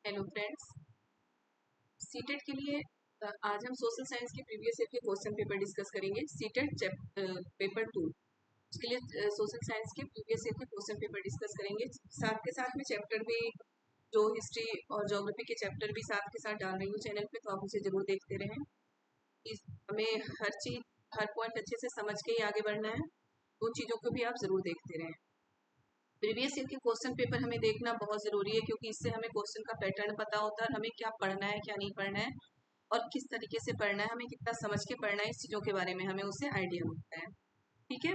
Hello friends, CTET के लिए आज हम सोशल साइंस के प्रीवियस ईयर के क्वेश्चन पेपर डिस्कस करेंगे। सीटेट पेपर 2 उसके लिए सोशल साइंस के प्रीवियस ईयर के क्वेश्चन पेपर डिस्कस करेंगे। साथ के साथ में चैप्टर भी जो हिस्ट्री और ज्योग्राफी के चैप्टर भी साथ के साथ डाल रही हूँ चैनल पे, तो आप उसे जरूर देखते रहें। हमें हर चीज हर पॉइंट अच्छे से समझ के ही आगे बढ़ना है, उन चीज़ों को भी आप जरूर देखते रहें। प्रीवियस ईयर के क्वेश्चन पेपर हमें देखना बहुत ज़रूरी है, क्योंकि इससे हमें क्वेश्चन का पैटर्न पता होता है, हमें क्या पढ़ना है क्या नहीं पढ़ना है और किस तरीके से पढ़ना है, हमें कितना समझ के पढ़ना है, इस चीज़ों के बारे में हमें उससे आइडिया मिलता है। ठीक है,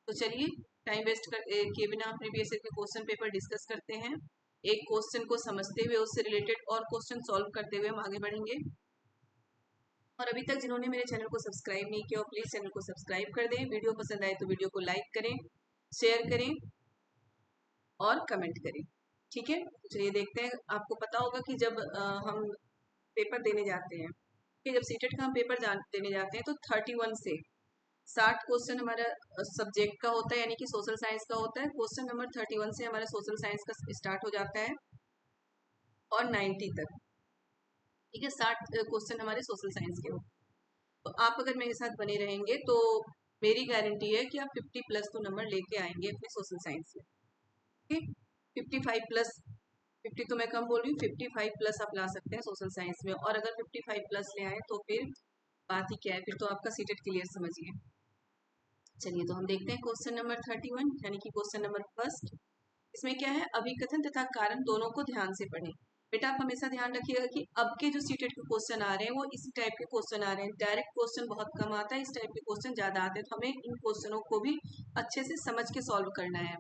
तो चलिए टाइम वेस्ट किए बिना प्रीवियस ईयर के क्वेश्चन पेपर डिस्कस करते हैं। एक क्वेश्चन को समझते हुए उससे रिलेटेड और क्वेश्चन सॉल्व करते हुए हम आगे बढ़ेंगे। और अभी तक जिन्होंने मेरे चैनल को सब्सक्राइब नहीं किया, प्लीज़ चैनल को सब्सक्राइब कर दें। वीडियो पसंद आए तो वीडियो को लाइक करें, शेयर करें और कमेंट करें। ठीक है, चलिए देखते हैं। आपको पता होगा कि जब हम पेपर देने जाते हैं, कि जब सीटेट का हम पेपर देने जाते हैं तो 31 से 60 क्वेश्चन हमारा सब्जेक्ट का होता है, यानी कि सोशल साइंस का होता है। क्वेश्चन नंबर 31 से हमारा सोशल साइंस का स्टार्ट हो जाता है और 90 तक। ठीक है, 60 क्वेश्चन हमारे सोशल साइंस के होते हैं। तो आप अगर मेरे साथ बने रहेंगे तो मेरी गारंटी है कि आप 50 प्लस तो नंबर लेके आएंगे अपने सोशल साइंस में। ठीक, 55 प्लस, 50 तो मैं कम बोल रही हूँ, 55 प्लस आप ला सकते हैं सोशल साइंस में। और अगर 55 प्लस ले आए तो फिर बात ही क्या है, फिर तो आपका सीटेट क्लियर समझिए। चलिए तो हम देखते हैं क्वेश्चन नंबर 31, यानी कि क्वेश्चन नंबर फर्स्ट। इसमें क्या है, अभिकथन तथा कारण दोनों को ध्यान से पढ़ें। बेटा आप हमेशा ध्यान रखिएगा कि अब के जो सीटेट के क्वेश्चन आ रहे हैं वो इसी टाइप के क्वेश्चन आ रहे हैं। डायरेक्ट क्वेश्चन बहुत कम आता है, इस टाइप के क्वेश्चन ज्यादा आते हैं, तो हमें इन क्वेश्चनों को भी अच्छे से समझ के सॉल्व करना है।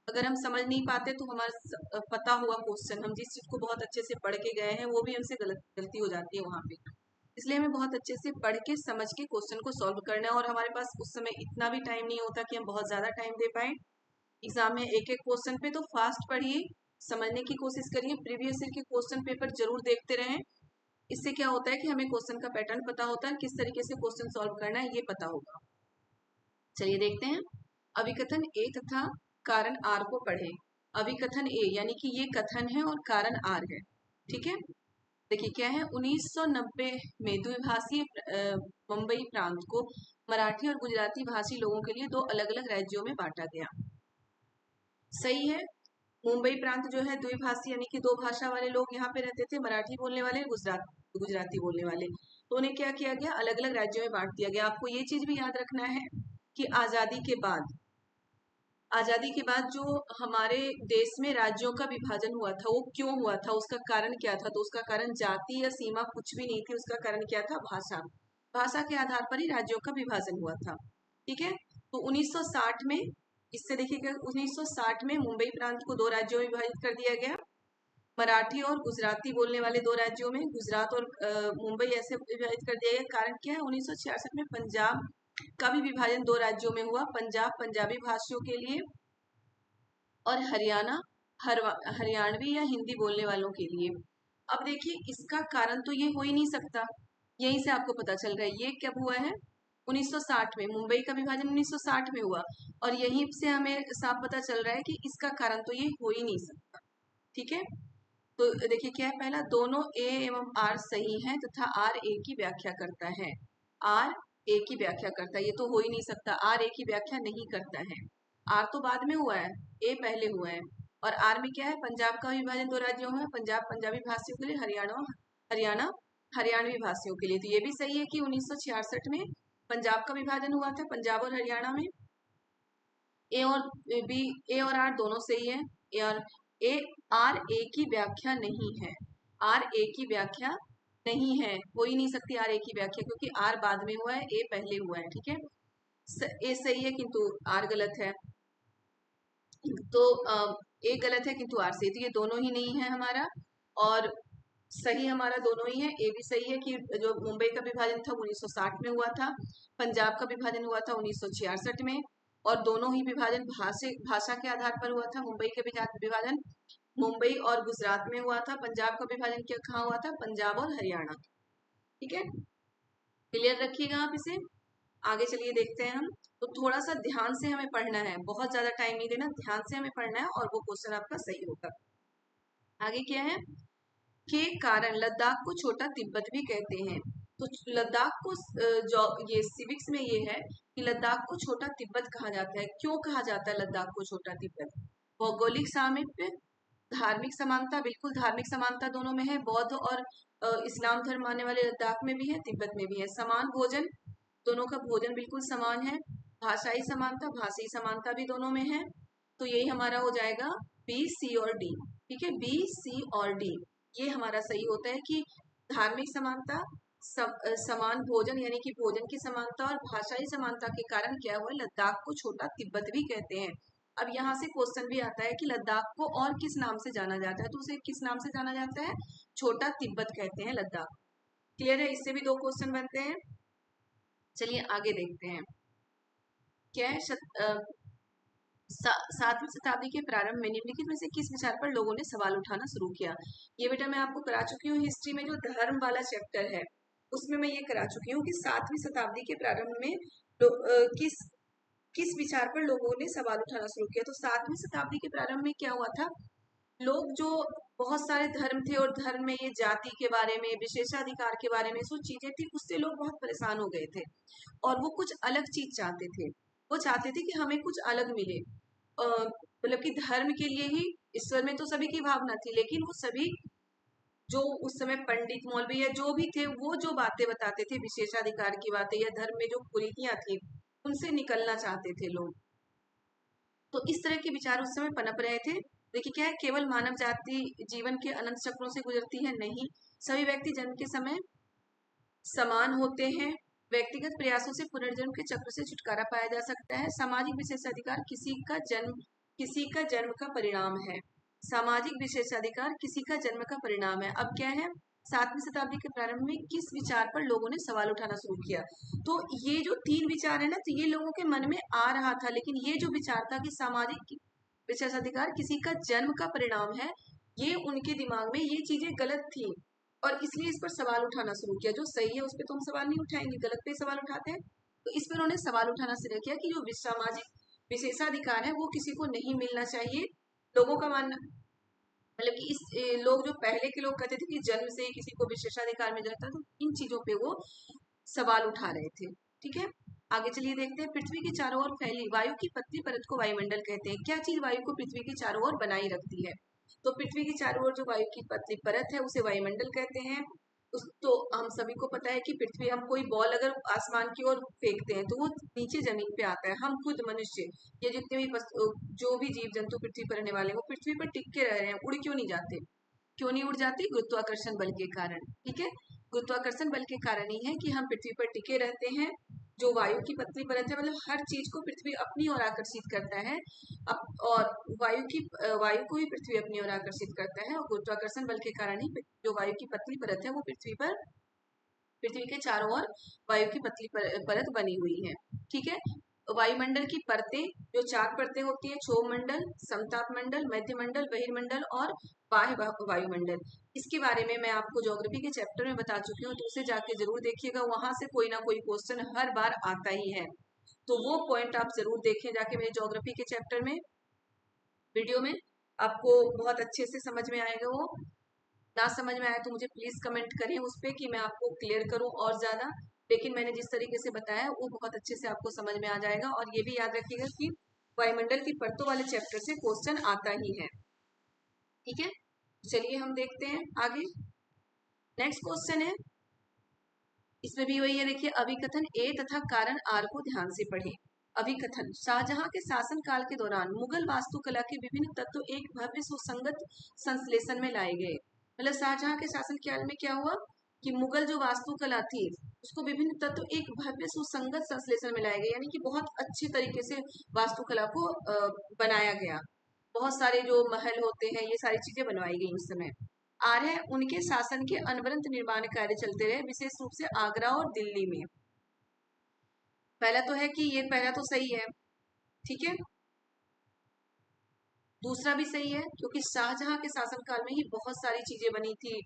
अगर हम समझ नहीं पाते तो हमारा पता हुआ क्वेश्चन, हम जिस चीज को बहुत अच्छे से पढ़ के गए हैं, वो भी हमसे गलती हो जाती है वहां पे। इसलिए हमें बहुत अच्छे से पढ़ के समझ के क्वेश्चन को सॉल्व करना है। और हमारे पास उस समय इतना भी टाइम नहीं होता कि हम बहुत ज्यादा टाइम दे पाए एग्जाम में एक एक क्वेश्चन पे। तो फास्ट पढ़िए, समझने की कोशिश करिए, प्रीवियस ईयर के क्वेश्चन पेपर जरूर देखते रहें। इससे क्या होता है कि हमें क्वेश्चन का पैटर्न पता होता है, किस तरीके से क्वेश्चन सॉल्व करना है ये पता होगा। चलिए देखते हैं। अभिकथन ए तथा कारण आर को पढ़ें। अभिकथन ए यानी कि ये कथन है और कारण आर है। ठीक है, देखिए क्या है, 1990 में द्विभाषीय मुंबई प्रांत को मराठी और गुजराती भाषी लोगों के लिए दो अलग अलग राज्यों में बांटा गया। सही है, मुंबई प्रांत जो है द्विभाषी यानी कि दो भाषा वाले लोग यहाँ पे रहते थे, मराठी बोलने वाले, गुजराती बोलने वाले। तो उन्हें क्या किया गया, अलग अलग राज्यों में बांट दिया गया। आपको ये चीज भी याद रखना है कि आजादी के बाद जो हमारे देश में राज्यों का विभाजन हुआ था वो क्यों हुआ था, उसका कारण क्या था। तो उसका कारण जाति या सीमा कुछ भी नहीं थी, उसका कारण क्या था, भाषा। भाषा के आधार पर ही राज्यों का विभाजन हुआ था। ठीक है, तो 1960 में, इससे देखिएगा 1960 में मुंबई प्रांत को दो राज्यों में विभाजित कर दिया गया। मराठी और गुजराती बोलने वाले दो राज्यों में, गुजरात और मुंबई ऐसे विभाजित कर दिया गया। कारण क्या है, 1966 में पंजाब का भी विभाजन दो राज्यों में हुआ, पंजाब पंजाबी भाषियों के लिए और हरियाणा हरियाणवी या हिंदी बोलने वालों के लिए। अब देखिए इसका कारण तो ये हो ही नहीं सकता, यहीं से आपको पता चल रहा है ये कब हुआ है, 1960 में। मुंबई का विभाजन 1960 में हुआ और यहीं से हमें साफ पता चल रहा है कि इसका कारण तो ये हो ही नहीं सकता। ठीक है, तो देखिए क्या है, पहला, दोनों ए एवं आर सही है तथा आर ए की व्याख्या करता है। आर ए की व्याख्या करता है, ये तो हो ही नहीं सकता, आर ए की व्याख्या नहीं करता है। आर तो बाद में हुआ है, ए पहले हुआ है। और आर में क्या है, पंजाब का विभाजन दो राज्यों में, पंजाब पंजाबी भाषियों के लिए, हरियाणा हरियाणवी भाषियों के लिए। तो ये भी सही है कि 1966 में पंजाब का विभाजन हुआ था, पंजाब और हरियाणा में। ए और बी, ए और आर दोनों सही है। ए और ए, आर ए की व्याख्या नहीं है, आर ए की व्याख्या नहीं है, हो ही नहीं सकती आर ए की व्याख्या, क्योंकि आर बाद में हुआ है, ए पहले हुआ है। ठीक है, ए सही है किंतु आर गलत है। तो ए गलत है किंतु आर सही, तो ये दोनों ही नहीं है हमारा। और सही हमारा दोनों ही है। ए भी सही है कि जो मुंबई का विभाजन था 1960 में हुआ था, पंजाब का विभाजन हुआ था 1966 में, और दोनों ही विभाजन भाषा के आधार पर हुआ था। मुंबई के विभाजन मुंबई और गुजरात में हुआ था, पंजाब का विभाजन क्या कहाँ हुआ था, पंजाब और हरियाणा। ठीक है, क्लियर रखिएगा आप इसे। आगे चलिए देखते हैं हम। तो थोड़ा सा ध्यान से हमें पढ़ना है, बहुत ज्यादा टाइम नहीं देना, ध्यान से हमें पढ़ना है और वो क्वेश्चन आपका सही होगा। आगे क्या है, के कारण लद्दाख को छोटा तिब्बत भी कहते हैं। तो लद्दाख को जो ये सिविक्स में ये है कि लद्दाख को छोटा तिब्बत कहा जाता है। क्यों कहा जाता है लद्दाख को छोटा तिब्बत? भौगोलिक सामीप्य, धार्मिक समानता, बिल्कुल धार्मिक समानता दोनों में है। बौद्ध और इस्लाम धर्म मानने वाले लद्दाख में भी है, तिब्बत में भी है। समान भोजन, दोनों का भोजन बिल्कुल समान है। भाषाई समानता, भाषाई समानता भी दोनों में है। तो यही हमारा हो जाएगा बी, सी और डी। ठीक है, बी, सी और डी ये हमारा सही होता है कि धार्मिक समानता, समान भोजन यानी कि भोजन की समानता और भाषाई समानता के कारण क्या हुआ, लद्दाख को छोटा तिब्बत भी कहते हैं। अब यहाँ से क्वेश्चन भी आता है कि लद्दाख को और किस नाम से जाना जाता है, तो उसे किस नाम से जाना जाता है? छोटा तिब्बत कहते हैं लद्दाख। क्लियर है? इससे भी दो क्वेश्चन बनते हैं। चलिए आगे देखते हैं क्या है। सातवीं शताब्दी के प्रारंभ में निम्नलिखित में से किस विचार पर लोगों ने सवाल उठाना शुरू किया? ये बेटा मैं आपको करा चुकी हूँ हिस्ट्री में, जो धर्म वाला चैप्टर है उसमें मैं ये करा चुकी हूँ कि सातवीं शताब्दी के प्रारंभ में किस किस विचार पर लोगों ने सवाल उठाना शुरू किया। तो सातवीं शताब्दी के प्रारंभ में क्या हुआ था, लोग जो बहुत सारे धर्म थे और धर्म में ये जाति के बारे में, विशेषाधिकार के बारे में जो चीजें थी उससे लोग बहुत परेशान हो गए थे और वो कुछ अलग चीज चाहते थे। वो चाहते थे कि हमें कुछ अलग मिले, मतलब कि धर्म के लिए ही, ईश्वर में तो सभी की भावना थी, लेकिन वो सभी जो उस समय पंडित मौलवी या जो भी थे वो जो बातें बताते थे, विशेषाधिकार की बातें या धर्म में जो कुरीतियां थी उनसे निकलना चाहते थे लोग। तो इस तरह के विचार उस समय पनप रहे थे। देखिए क्या है, केवल मानव जाति जीवन के अनंत चक्रों से गुजरती है? नहीं, सभी व्यक्ति जन्म के समय समान होते हैं। व्यक्तिगत प्रयासों से पुनर्जन्म के चक्र से छुटकारा पाया जा सकता है। सामाजिक विशेषाधिकार किसी का जन्म का परिणाम है। सामाजिक विशेषाधिकार किसी का जन्म का परिणाम है। अब क्या है, सातवीं शताब्दी के प्रारंभ में किस विचार पर लोगों ने सवाल उठाना शुरू किया? तो ये जो तीन विचार है ना, तो ये लोगों के मन में आ रहा था, लेकिन ये जो विचार था कि सामाजिक विशेषाधिकार किसी का जन्म का परिणाम है, ये उनके दिमाग में ये चीजें गलत थी और इसलिए इस पर सवाल उठाना शुरू किया। जो सही है उस पर तो हम सवाल नहीं उठाएंगे, गलत पे सवाल उठाते हैं। तो इस पर उन्होंने सवाल उठाना शुरू किया कि जो सामाजिक विशेषाधिकार है वो किसी को नहीं मिलना चाहिए। लोगों का मानना, मतलब कि लोग जो पहले के लोग कहते थे कि जन्म से ही किसी को विशेषाधिकार मिल जाता है, तो इन चीजों पे वो सवाल उठा रहे थे। ठीक है, आगे चलिए देखते हैं। पृथ्वी के चारों ओर फैली वायु की पतली परत को वायुमंडल कहते हैं। क्या चीज वायु को पृथ्वी के चारों ओर बनाए रखती है? तो पृथ्वी की चारों ओर जो वायु की पतली परत है उसे वायुमंडल कहते हैं। तो हम सभी को पता है कि पृथ्वी, हम कोई बॉल अगर आसमान की ओर फेंकते हैं तो वो नीचे जमीन पे आता है। हम खुद मनुष्य, ये जितने भी जो भी जीव जंतु पृथ्वी पर रहने वाले हैं वो पृथ्वी पर टिक के रह रहे हैं, उड़ क्यों नहीं जाते? क्यों नहीं उड़ जाते? गुरुत्वाकर्षण बल के कारण। ठीक है, गुरुत्वाकर्षण बल के कारण ही है कि हम पृथ्वी पर टिके रहते हैं। जो वायु की पतली परत है, मतलब हर चीज को पृथ्वी अपनी ओर आकर्षित करता है। और वायु को भी पृथ्वी अपनी ओर आकर्षित करता है, और गुरुत्वाकर्षण बल के कारण ही जो वायु की पतली परत है वो पृथ्वी के चारों ओर वायु की पतली परत बनी हुई है। ठीक है, वायुमंडल की परतें, जो चार परतें होती है, क्षोभ मंडल, समताप मंडल, मध्य मंडल, बहिर्मंडल और बाह्य वायुमंडल। इसके बारे में मैं आपको ज्योग्राफी के चैप्टर में बता चुकी हूँ, तो उसे जाके जरूर देखिएगा, वहां से कोई ना कोई क्वेश्चन हर बार आता ही है। तो वो पॉइंट आप जरूर देखें जाके मेरे ज्योग्राफी के चैप्टर में, वीडियो में, आपको बहुत अच्छे से समझ में आएगा वो। ना समझ में आए तो मुझे प्लीज कमेंट करें उस पर कि मैं आपको क्लियर करूं और ज्यादा। लेकिन मैंने जिस तरीके से बताया वो बहुत अच्छे से आपको समझ में आ जाएगा। और ये भी याद रखिएगा कि वायुमंडल की परतों वाले चैप्टर से क्वेश्चन आता ही है। ठीक है, चलिए हम देखते हैं आगे। नेक्स्ट क्वेश्चन है, इसमें भी वही है, देखिए, अभिकथन ए तथा कारण आर को ध्यान से पढ़ें। अभिकथन, शाहजहां के शासन काल के दौरान मुगल वास्तुकला के विभिन्न तत्व एक भव्य सुसंगत संश्लेषण में लाए गए। मतलब शाहजहां के शासन काल में क्या हुआ कि मुगल जो वास्तुकला थी उसको विभिन्न तत्व एक भव्य सुसंगत संश्लेषण में लाए गए, यानी कि बहुत अच्छे तरीके से वास्तुकला को बनाया गया। बहुत सारे जो महल होते हैं ये सारी चीजें बनवाई गई उस समय। आर है, उनके शासन के अनवरत निर्माण कार्य चलते रहे, विशेष रूप से आगरा और दिल्ली में। पहला तो है कि ये पहला तो सही है। ठीक है, दूसरा भी सही है, क्योंकि शाहजहां के शासन काल में ही बहुत सारी चीजें बनी थी।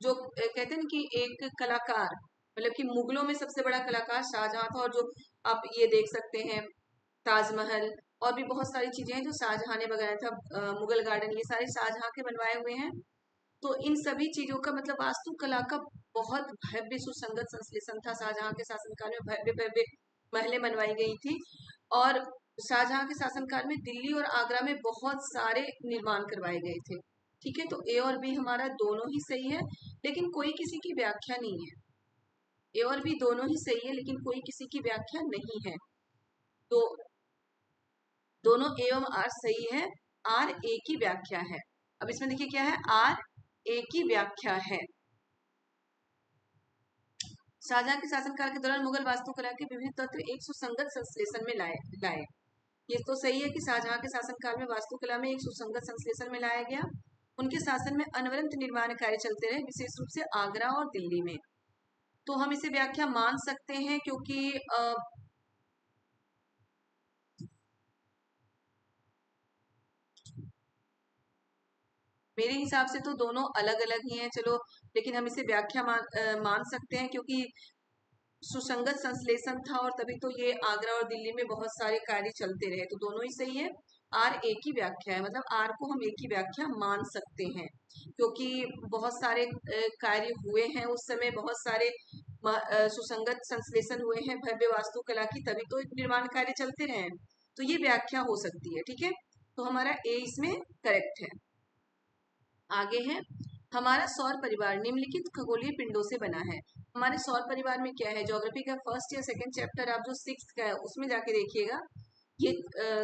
जो कहते हैं ना कि एक कलाकार, मतलब कि मुगलों में सबसे बड़ा कलाकार शाहजहां था। और जो आप ये देख सकते हैं, ताजमहल और भी बहुत सारी चीजें हैं जो शाहजहां ने बनाया था, मुगल गार्डन, ये सारे शाहजहां के बनवाए हुए हैं। तो इन सभी चीजों का मतलब वास्तुकला का बहुत भव्य सुसंगत संश्लेषण था। शाहजहां के शासनकाल में भव्य भव्य महलें बनवाई गई थी, और शाहजहां के शासनकाल में दिल्ली और आगरा में बहुत सारे निर्माण करवाए गए थे। ठीक है, तो ए और बी हमारा दोनों ही सही है, लेकिन कोई किसी की व्याख्या नहीं है। ए और बी दोनों ही सही है, लेकिन कोई किसी की व्याख्या नहीं है। तो दोनों ए एवं आर सही है, आर ए की व्याख्या है। अब इसमें देखिए क्या है, आर ए की व्याख्या है। शाहजहां के शासनकाल के दौरान मुगल वास्तुकला के विभिन्न तत्व एक सुसंगत संश्लेषण में लाए। ये तो सही है कि शाहजहां के शासनकाल में वास्तुकला में एक सुसंगत संश्लेषण में लाया गया। उनके शासन में अनवरत निर्माण कार्य चलते रहे, विशेष रूप से आगरा और दिल्ली में। तो हम इसे व्याख्या मान सकते हैं, क्योंकि मेरे हिसाब से तो दोनों अलग अलग ही हैं, चलो, लेकिन हम इसे व्याख्या मान सकते हैं, क्योंकि सुसंगत संश्लेषण था और तभी तो ये आगरा और दिल्ली में बहुत सारे कार्य चलते रहे। तो दोनों ही सही है। आर ए की व्याख्या है, मतलब आर को हम ए की व्याख्या मान सकते हैं, क्योंकि बहुत सारे कार्य हुए हैं उस समय, बहुत सारे सुसंगत संश्लेषण हुए हैं भव्य वास्तुकला की, तभी तो निर्माण कार्य चलते रहे हैं। तो ये व्याख्या हो सकती है। ठीक है, तो हमारा ए इसमें करेक्ट है। आगे है, हमारा सौर परिवार निम्नलिखित खगोलीय पिंडों से बना है। हमारे सौर परिवार में क्या है, ज्योग्राफी का फर्स्ट या सेकंड चैप्टर आप जो 6th का है उसमें जाके देखिएगा, ये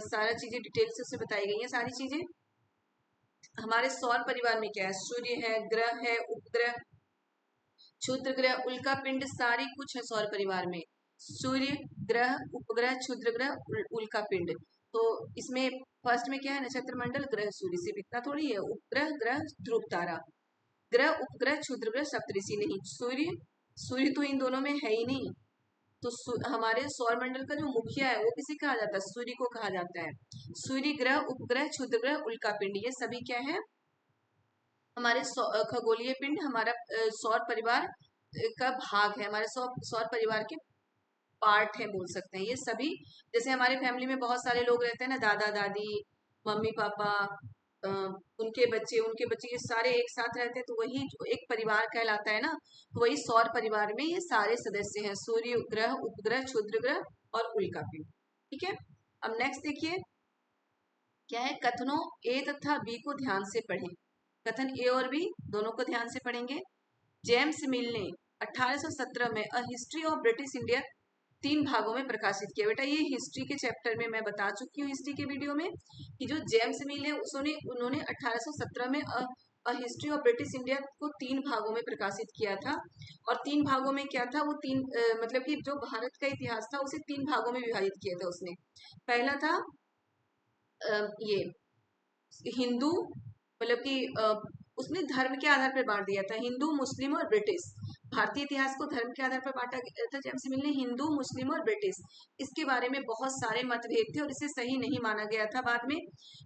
सारा चीजें डिटेल से उसमें बताई गई हैं सारी चीजें। हमारे सौर परिवार में क्या है, सूर्य है, ग्रह है, उपग्रह, क्षुद्र ग्रह, उल्का पिंड, सारी कुछ है सौर परिवार में। सूर्य, ग्रह, उपग्रह, क्षुद्र ग्रह, उल्का पिंड। तो इसमें फर्स्ट में क्या है, नक्षत्र मंडल, ग्रह, सूर्य, सिर्फ इतना थोड़ी है। उपग्रह, ग्रह, ध्रुव तारा, ग्रह, उपग्रह, क्षुद्र ग्रह, सप्तऋषि नहीं। सूर्य, सूर्य तो इन दोनों में है ही नहीं। तो हमारे सौर मंडल का जो मुखिया है वो किसे कहा जाता है, सूर्य को कहा जाता है। सूर्य, ग्रह, उपग्रह, क्षुद्र ग्रह, उल्का पिंड, ये सभी क्या है, हमारे खगोलीय पिंड, हमारा सौर परिवार का भाग है, हमारे सौर परिवार के पार्ट है बोल सकते हैं ये सभी। जैसे हमारे फैमिली में बहुत सारे लोग रहते हैं ना, दादा दादी, मम्मी पापा, उनके बच्चे, ये सारे एक साथ रहते हैं, तो वही जो एक परिवार कहलाता है ना। तो वही सौर परिवार में ये सारे सदस्य हैं, सूर्य, ग्रह, उपग्रह, क्षुद्र ग्रह और उल्का पिंड। ठीक है, अब नेक्स्ट देखिए क्या है, कथनों ए तथा बी को ध्यान से पढ़ें। कथन ए और बी दोनों को ध्यान से पढ़ेंगे। जेम्स मिल ने 1817 में a history of British India 3 भागों में प्रकाशित किया। बेटा ये हिस्ट्री के चैप्टर में मैं बता चुकी हूँ, हिस्ट्री के वीडियो में, कि जो जेम्स मिल है उन्होंने 1817 में a history of British India को 3 भागों में प्रकाशित किया था। और 3 भागों में क्या था, वो मतलब कि जो भारत का इतिहास था उसे 3 भागों में विभाजित किया था उसने। पहला था ये हिंदू, मतलब कि उसने धर्म के आधार पर बांट दिया था, हिंदू, मुस्लिम और ब्रिटिश। भारतीय इतिहास को धर्म के आधार पर बांटा गया था जेम्स मिल ने, हिंदू, मुस्लिम और ब्रिटिश। इसके बारे में बहुत सारे मतभेद थे और इसे सही नहीं माना गया था बाद में,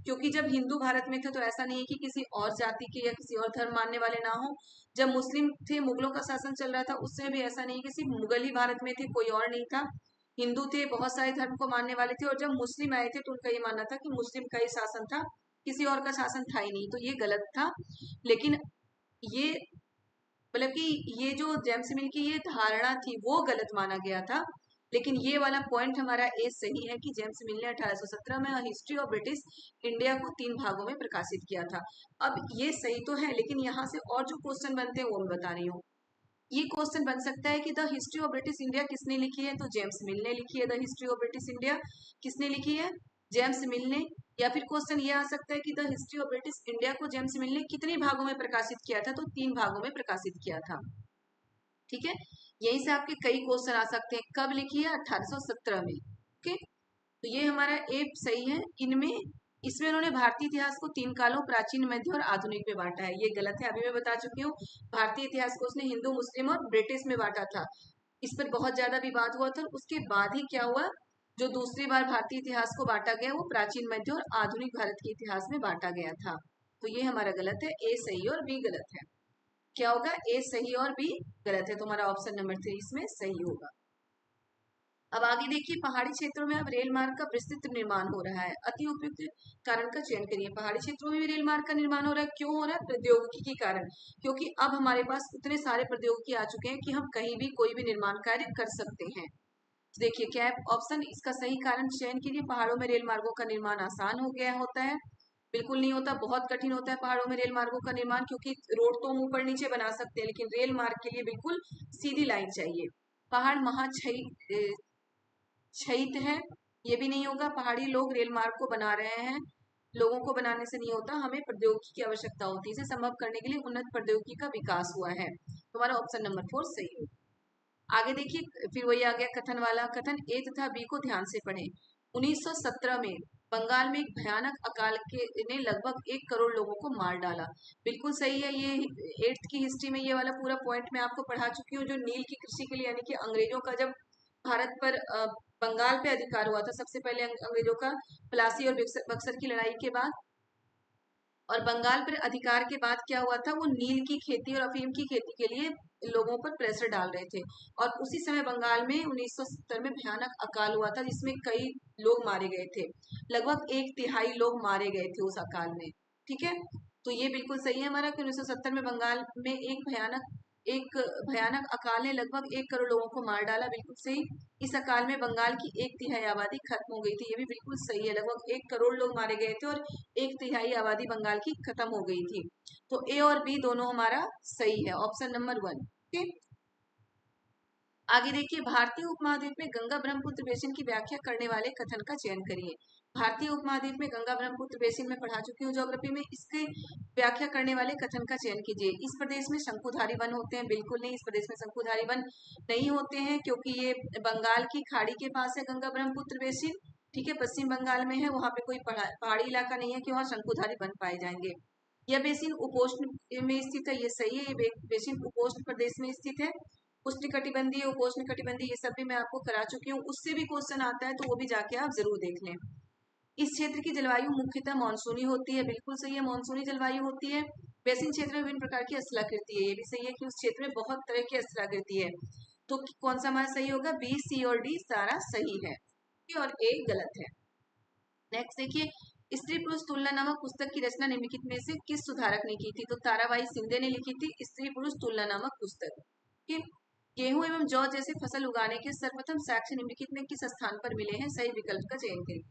क्योंकि जब हिंदू भारत में थे तो ऐसा नहीं है कि किसी और जाति के या किसी और धर्म मानने वाले ना हो। जब मुस्लिम थे, मुगलों का शासन चल रहा था, उसमें भी ऐसा नहीं कि सिर्फ मुगल ही भारत में थे, कोई और नहीं था। हिंदू थे, बहुत सारे धर्म को मानने वाले थे, और जब मुस्लिम आए थे तो उनका ये मानना था कि मुस्लिम का ही शासन था, किसी और का शासन था ही नहीं, तो ये गलत था। लेकिन ये मतलब कि ये जो जेम्स मिल की ये धारणा थी वो गलत माना गया था। लेकिन ये वाला पॉइंट हमारा ए सही है कि जेम्स मिल ने 1817 में हिस्ट्री ऑफ ब्रिटिश इंडिया को 3 भागों में प्रकाशित किया था। अब ये सही तो है, लेकिन यहाँ से और जो क्वेश्चन बनते हैं वो मैं बता रही हूँ। ये क्वेश्चन बन सकता है कि the history of British India किसने लिखी है, तो जेम्स मिल ने लिखी है। The history of British India किसने लिखी है, जेम्स मिल ने। या फिर क्वेश्चन ये आ सकता है कि the history of British India को जेम्स मिल ने कितने भागों में प्रकाशित किया था, तो 3 भागों में प्रकाशित किया था। ठीक है, यहीं से आपके कई क्वेश्चन आ सकते हैं। कब लिखी है, 1817 में। ओके, तो ये हमारा ए सही है। इनमें इसमें उन्होंने भारतीय इतिहास को 3 कालों, प्राचीन, मध्य और आधुनिक में बांटा है, ये गलत है, अभी मैं बता चुकी हूँ। भारतीय इतिहास को उसने हिंदू, मुस्लिम और ब्रिटिश में बांटा था। इस पर बहुत ज्यादा विवाद हुआ था, उसके बाद ही क्या हुआ, जो दूसरी बार भारतीय इतिहास को बांटा गया वो प्राचीन, मध्य और आधुनिक भारत के इतिहास में बांटा गया था। तो ये हमारा गलत है, ए सही और बी गलत है। क्या होगा, ए सही और बी गलत है, तुम्हारा ऑप्शन नंबर 3 इसमें सही होगा। अब आगे देखिए, पहाड़ी क्षेत्रों में अब रेल मार्ग का विस्तृत निर्माण हो रहा है। अति उपयुक्त कारण का चयन करिए। पहाड़ी क्षेत्रों में भी रेल मार्ग का निर्माण हो रहा है, क्यों हो रहा है? प्रौद्योगिकी के कारण। क्योंकि अब हमारे पास इतने सारे प्रौद्योगिकी आ चुके हैं कि हम कहीं भी कोई भी निर्माण कार्य कर सकते हैं। तो देखिए क्या है ऑप्शन, इसका सही कारण चयन कीजिए। पहाड़ों में रेल मार्गों का निर्माण आसान हो गया होता है। बिल्कुल नहीं होता, बहुत कठिन होता है पहाड़ों में रेल मार्गों का निर्माण, क्योंकि रोड तो हम ऊपर नीचे बना सकते हैं, लेकिन रेल मार्ग के लिए बिल्कुल सीधी लाइन चाहिए। पहाड़ क्षयित है, ये भी नहीं होगा। पहाड़ी लोग रेल मार्ग को बना रहे हैं, लोगों को बनाने से नहीं होता, हमें प्रौद्योगिकी की आवश्यकता होती है। इसे संभव करने के लिए उन्नत प्रौद्योगिकी का विकास हुआ है। तुम्हारा ऑप्शन नंबर 4 सही है। आगे देखिए, फिर वही आ गया कथन वाला। कथन ए तथा बी को ध्यान से पढ़ें। 1917 में बंगाल में एक भयानक अकाल के ने लगभग 1 करोड़ लोगों को मार डाला। बिल्कुल सही है। ये 8th की हिस्ट्री में ये वाला पूरा पॉइंट मैं आपको पढ़ा चुकी हूँ, जो नील की कृषि के लिए, यानी कि अंग्रेजों का जब भारत पर बंगाल पे अधिकार हुआ था सबसे पहले, अंग्रेजों का प्लासी और बक्सर की लड़ाई के बाद। और बंगाल पर अधिकार के बाद क्या हुआ था, वो नील की खेती और अफीम की खेती के लिए लोगों पर प्रेशर डाल रहे थे। और उसी समय बंगाल में 1970 में भयानक अकाल हुआ था, जिसमें कई लोग मारे गए थे। लगभग 1/3 लोग मारे गए थे उस अकाल में। ठीक है, तो ये बिल्कुल सही है हमारा कि 1970 में बंगाल में एक भयानक अकाल ने लगभग 1 करोड़ लोगों को मार डाला। बिल्कुल सही। इस अकाल में बंगाल की 1/3 आबादी खत्म हो गई थी, ये भी बिल्कुल सही है। लगभग 1 करोड़ लोग मारे गए थे और 1/3 आबादी बंगाल की खत्म हो गई थी। तो ए और बी दोनों हमारा सही है, ऑप्शन नंबर 1। ठीक, आगे देखिए, भारतीय उपमहाद्वीप में गंगा ब्रह्मपुत्र बेसिन की व्याख्या करने वाले कथन का चयन करिए। भारतीय उपमहाद्वीप में गंगा ब्रह्मपुत्र बेसिन में पढ़ा चुकी हूँ ज्योग्राफी में, इसके व्याख्या करने वाले कथन का चयन कीजिए। इस प्रदेश में शंकुधारी वन होते हैं। बिल्कुल नहीं, इस प्रदेश में शंकुधारी वन नहीं होते हैं, क्योंकि ये बंगाल की खाड़ी के पास है गंगा ब्रह्मपुत्र बेसिन। ठीक है, पश्चिम बंगाल में है, वहां पे कोई पहाड़ी इलाका नहीं है कि वहाँ शंकुधारी वन पाए जाएंगे। यह बेसिन उपोष्ण में स्थित है, ये सही है। ये बेसिन उपोष्ण प्रदेश में स्थित है। उष्णकटिबंधीय, उपोष्णकटिबंधीय, ये सब भी मैं आपको करा चुकी हूँ। उससे भी क्वेश्चन आता है तो वो भी जाके आप जरूर देख लें। इस क्षेत्र की जलवायु मुख्यतः मानसूनी होती है। बिल्कुल सही है, मानसूनी जलवायु होती है। बेसिन क्षेत्र में विभिन्न प्रकार की स्थलाकृति है, ये भी सही है कि उस क्षेत्र में बहुत तरह की स्थलाकृति है। तो कौन सा हमारा सही होगा? बी, सी और डी सारा सही है और ए गलत है। नेक्स्ट देखिए, स्त्री पुरुष तुलना नामक पुस्तक की रचना निम्नलिखित में से किस सुधारक ने की थी? तो ताराबाई सिंधे ने लिखी थी स्त्री पुरुष तुलना नामक पुस्तक। गेहूं एवं जौ जैसे फसल उगाने के सर्वप्रथम साक्ष्य निम्नलिखित में किस स्थान पर मिले हैं? सही विकल्प का चयन करें।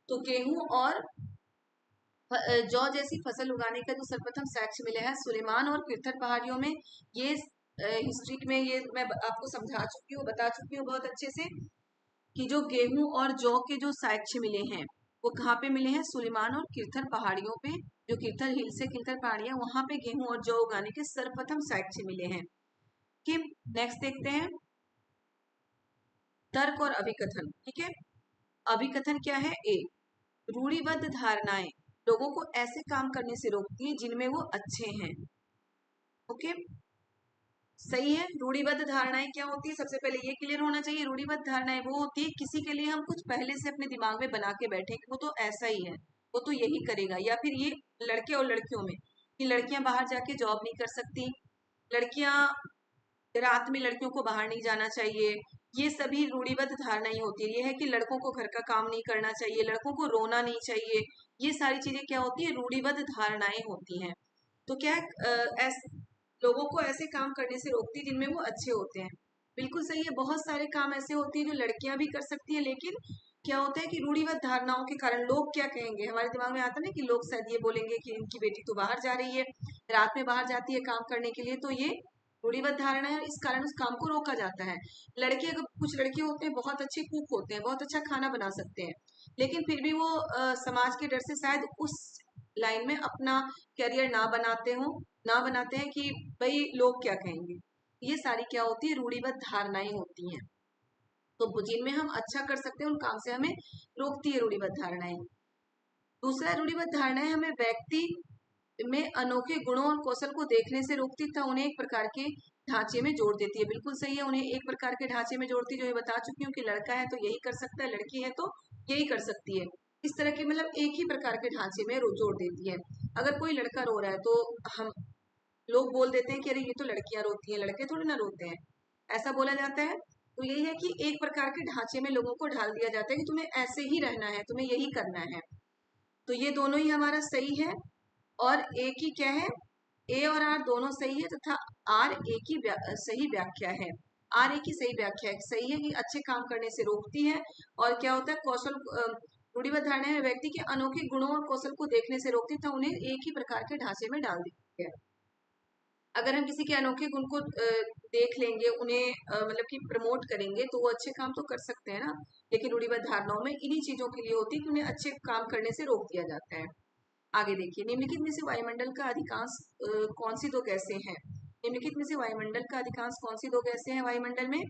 तो गेहूं और जौ जैसी फसल उगाने का जो सर्वप्रथम साक्ष्य मिले हैं सुलेमान और किरथर पहाड़ियों में। ये हिस्ट्री में ये मैं आपको समझा चुकी हूँ, बता चुकी हूँ बहुत अच्छे से, कि जो गेहूं और जौ के जो साक्ष्य मिले हैं वो कहाँ पे मिले हैं? सुलेमान और किरथर पहाड़ियों पे। जो किरथर हिल से किरथर पहाड़ियां, वहां पे गेहूं और जौ उगाने के सर्वप्रथम साक्ष्य मिले हैं। कि नेक्स्ट देखते हैं, तर्क और अभिकथन। ठीक है, अभिकथन क्या है? ए, रूढ़िबद्ध धारणाएं लोगों को ऐसे काम करने से रोकती है जिनमें वो अच्छे हैं। ओके, सही है। रूढ़िबद्ध धारणाएं क्या होती है? सबसे पहले ये क्लियर होना चाहिए। रूढ़िबद्ध धारणाएं वो होती है किसी के लिए हम कुछ पहले से अपने दिमाग में बना के बैठे कि वो तो ऐसा ही है, वो तो यही करेगा। या फिर ये लड़के और लड़कियों में कि लड़कियां बाहर जाके जॉब नहीं कर सकती, लड़कियां रात में लड़कियों को बाहर नहीं जाना चाहिए। ये सभी रूढ़िबद्ध धारणाएं होती है। ये है कि लड़कों को घर का काम नहीं करना चाहिए, लड़कों को रोना नहीं चाहिए। ये सारी चीजें क्या होती है? रूढ़िबद्ध धारणाएं होती हैं। तो क्या लोगों को ऐसे काम करने से रोकती है जिनमें वो अच्छे होते हैं। बिल्कुल सही है। बहुत सारे काम ऐसे होते हैं जो लड़कियां भी कर सकती हैं, लेकिन क्या होता है कि रूढ़िबद्ध धारणाओं के कारण लोग क्या कहेंगे, हमारे दिमाग में आता है ना कि लोग शायद ये बोलेंगे कि इनकी बेटी तो बाहर जा रही है, रात में बाहर जाती है काम करने के लिए, तो ये रूढ़िबद्ध धारणा है और इस कारण उस काम को रोका जाता है। लड़के, अगर कुछ लड़के होते हैं बहुत अच्छे कुक होते हैं, बहुत अच्छा खाना बना सकते हैं, लेकिन फिर भी वो समाज के डर से शायद उस लाइन में अपना करियर ना बनाते हैं कि भाई लोग क्या कहेंगे। ये सारी क्या होती है? रूढ़िबद्ध धारणाएं होती हैं। तो जिनमें हम अच्छा कर सकते हैं उन काम से हमें रोकती है रूढ़िबद्ध धारणाएं। दूसरा, रूढ़िबद्ध धारणाएं हमें व्यक्ति में अनोखे गुणों और कौशल को देखने से रोकती था, उन्हें एक प्रकार के ढांचे में जोड़ देती है। बिल्कुल सही है, उन्हें एक प्रकार के ढांचे में जोड़ती है। जो ये बता चुकी हूँ कि लड़का है तो यही कर सकता है, लड़की है तो यही कर सकती है। इस तरह के मतलब एक ही प्रकार के ढांचे में जोड़ देती है। अगर कोई लड़का रो रहा है तो हम लोग बोल देते हैं कि अरे ये तो लड़कियां रोती हैं, लड़के थोड़ी ना रोते हैं, ऐसा बोला जाता है। तो यही है कि एक प्रकार के ढांचे में लोगों को ढाल दिया जाता है कि तुम्हें ऐसे ही रहना है, तुम्हें यही करना है। तो ये दोनों ही हमारा सही है। और ए की क्या है, ए और आर दोनों सही है तथा आर ए की सही व्याख्या है। आर ए की सही व्याख्या है, सही है कि अच्छे काम करने से रोकती है। और क्या होता है, कौशल रूढ़िबद्ध धारणा में व्यक्ति के अनोखे गुणों और कौशल को देखने से रोकती है, उन्हें एक ही प्रकार के ढांचे में डाल देती है। अगर हम किसी के अनोखे गुण को देख लेंगे, उन्हें मतलब कि प्रमोट करेंगे, तो वो अच्छे काम तो कर सकते हैं ना। लेकिन रूढ़िबद्ध धारणाओं में इन्हीं चीजों के लिए होती है कि उन्हें अच्छे काम करने से रोक दिया जाता है। आगे देखिए, निम्नलिखित में से वायुमंडल का अधिकांश कौन सी दो गैसें हैं? निम्नलिखित में से वायुमंडल का अधिकांश कौन सी दो गैसें हैं वायुमंडल में?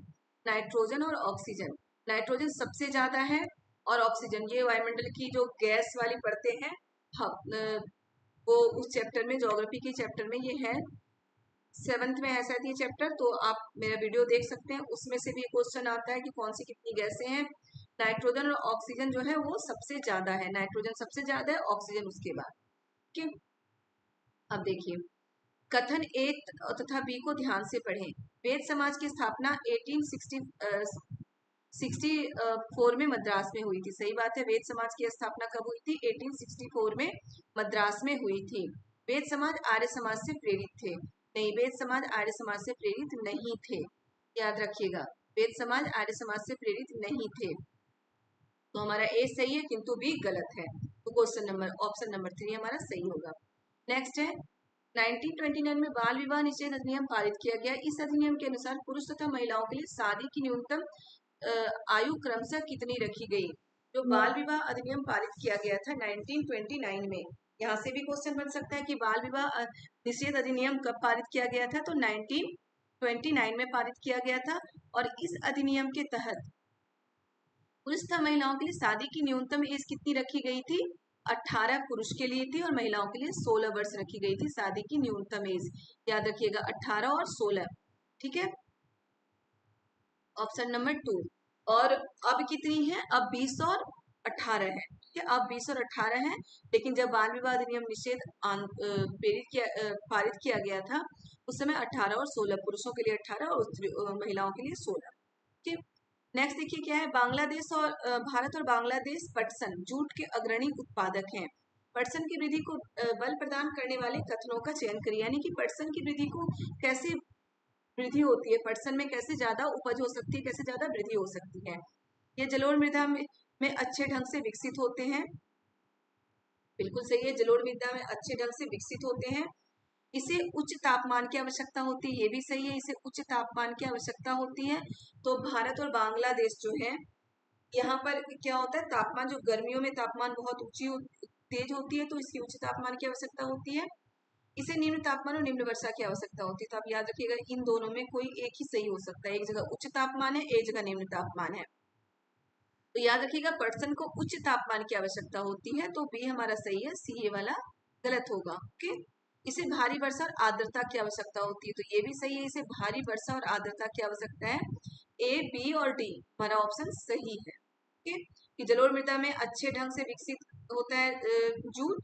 नाइट्रोजन और ऑक्सीजन। नाइट्रोजन सबसे ज्यादा है और ऑक्सीजन, ये वायुमंडल की जो गैस वाली परतें हैं, वो उस चैप्टर में, ज्योग्राफी के चैप्टर में ये है, 7th में ऐसा थी चैप्टर, तो आप मेरा वीडियो देख सकते हैं, उसमें से भी क्वेश्चन आता है कि कौन सी कितनी गैसें हैं। नाइट्रोजन और ऑक्सीजन जो है वो सबसे ज्यादा है, नाइट्रोजन सबसे ज्यादा है, ऑक्सीजन उसके बाद। ठीक है, अब देखिए, कथन ए तथा बी को ध्यान से पढ़ें। वेद समाज की स्थापना 1864 में मद्रास में हुई थी। सही बात है, वेद समाज की स्थापना कब हुई थी? 1864 में मद्रास में हुई थी। वेद समाज आर्य समाज से प्रेरित थे? नहीं, वेद समाज आर्य समाज से प्रेरित नहीं थे, याद रखिएगा, वेद समाज आर्य समाज से प्रेरित नहीं थे। तो हमारा ए सही है किंतु बी गलत है, तो क्वेश्चन नंबर ऑप्शन नंबर 3 हमारा सही होगा। नेक्स्ट है, 1929 में बाल विवाह निषेध अधिनियम पारित किया गया। इस अधिनियम के अनुसार पुरुष तथा महिलाओं के लिए शादी की न्यूनतम आयु क्रमशः कितनी रखी गई? जो बाल विवाह अधिनियम पारित किया गया था 1929 में, यहाँ से भी क्वेश्चन बन सकता है कि बाल विवाह निषेध अधिनियम कब पारित किया गया था? तो 1929 में पारित किया गया था। और इस अधिनियम के तहत पुरुष तथा महिलाओं के लिए शादी की न्यूनतम एज कितनी रखी गई थी? 18 पुरुष के लिए थी और महिलाओं के लिए 16 वर्ष रखी गई थी शादी की न्यूनतम एज। याद रखिएगा, 18 और 16। ठीक है, ऑप्शन नंबर 2। और अब कितनी है? अब 20 और 18 है। ठीक है, अब 20 और 18 है। लेकिन जब बाल विवाह अधिनियम निषेध पारित किया गया था, उस समय 18 और 16, पुरुषों के लिए 18 और महिलाओं के लिए 16। ठीक, नेक्स्ट देखिए क्या है, बांग्लादेश और भारत और बांग्लादेश पटसन जूट के अग्रणी उत्पादक हैं। पटसन की वृद्धि को बल प्रदान करने वाले कथनों का चयन करिए, यानी कि पटसन की वृद्धि को कैसे वृद्धि होती है, पटसन में कैसे ज्यादा उपज हो सकती है, कैसे ज्यादा वृद्धि हो सकती है। ये जलोढ़ मृदा में अच्छे ढंग से विकसित होते हैं। बिल्कुल सही है, जलोढ़ मृदा में अच्छे ढंग से विकसित होते हैं। इसे उच्च तापमान की आवश्यकता होती है, ये भी सही है, इसे उच्च तापमान की आवश्यकता होती है। तो भारत और बांग्लादेश जो है, यहाँ पर क्या होता है, तापमान जो गर्मियों में तापमान बहुत तेज होती है, तो इसकी उच्च तापमान की आवश्यकता होती है। इसे निम्न तापमान और निम्न वर्षा की आवश्यकता होती है। तो आप याद रखिएगा, इन दोनों में कोई एक ही सही हो सकता है, एक जगह उच्च तापमान है, एक जगह निम्न तापमान है। तो याद रखिएगा, पर्सन को उच्च तापमान की आवश्यकता होती है, तो बी हमारा सही है, सी ये वाला गलत होगा। ओके, इसे भारी वर्षा और आर्द्रता की आवश्यकता होती है, तो ये भी सही है, इसे भारी वर्षा और आर्द्रता की आवश्यकता है। ए, बी और डी हमारा ऑप्शन सही है। ओके, कि जलोढ़ मृदा में अच्छे ढंग से विकसित होता है जूट,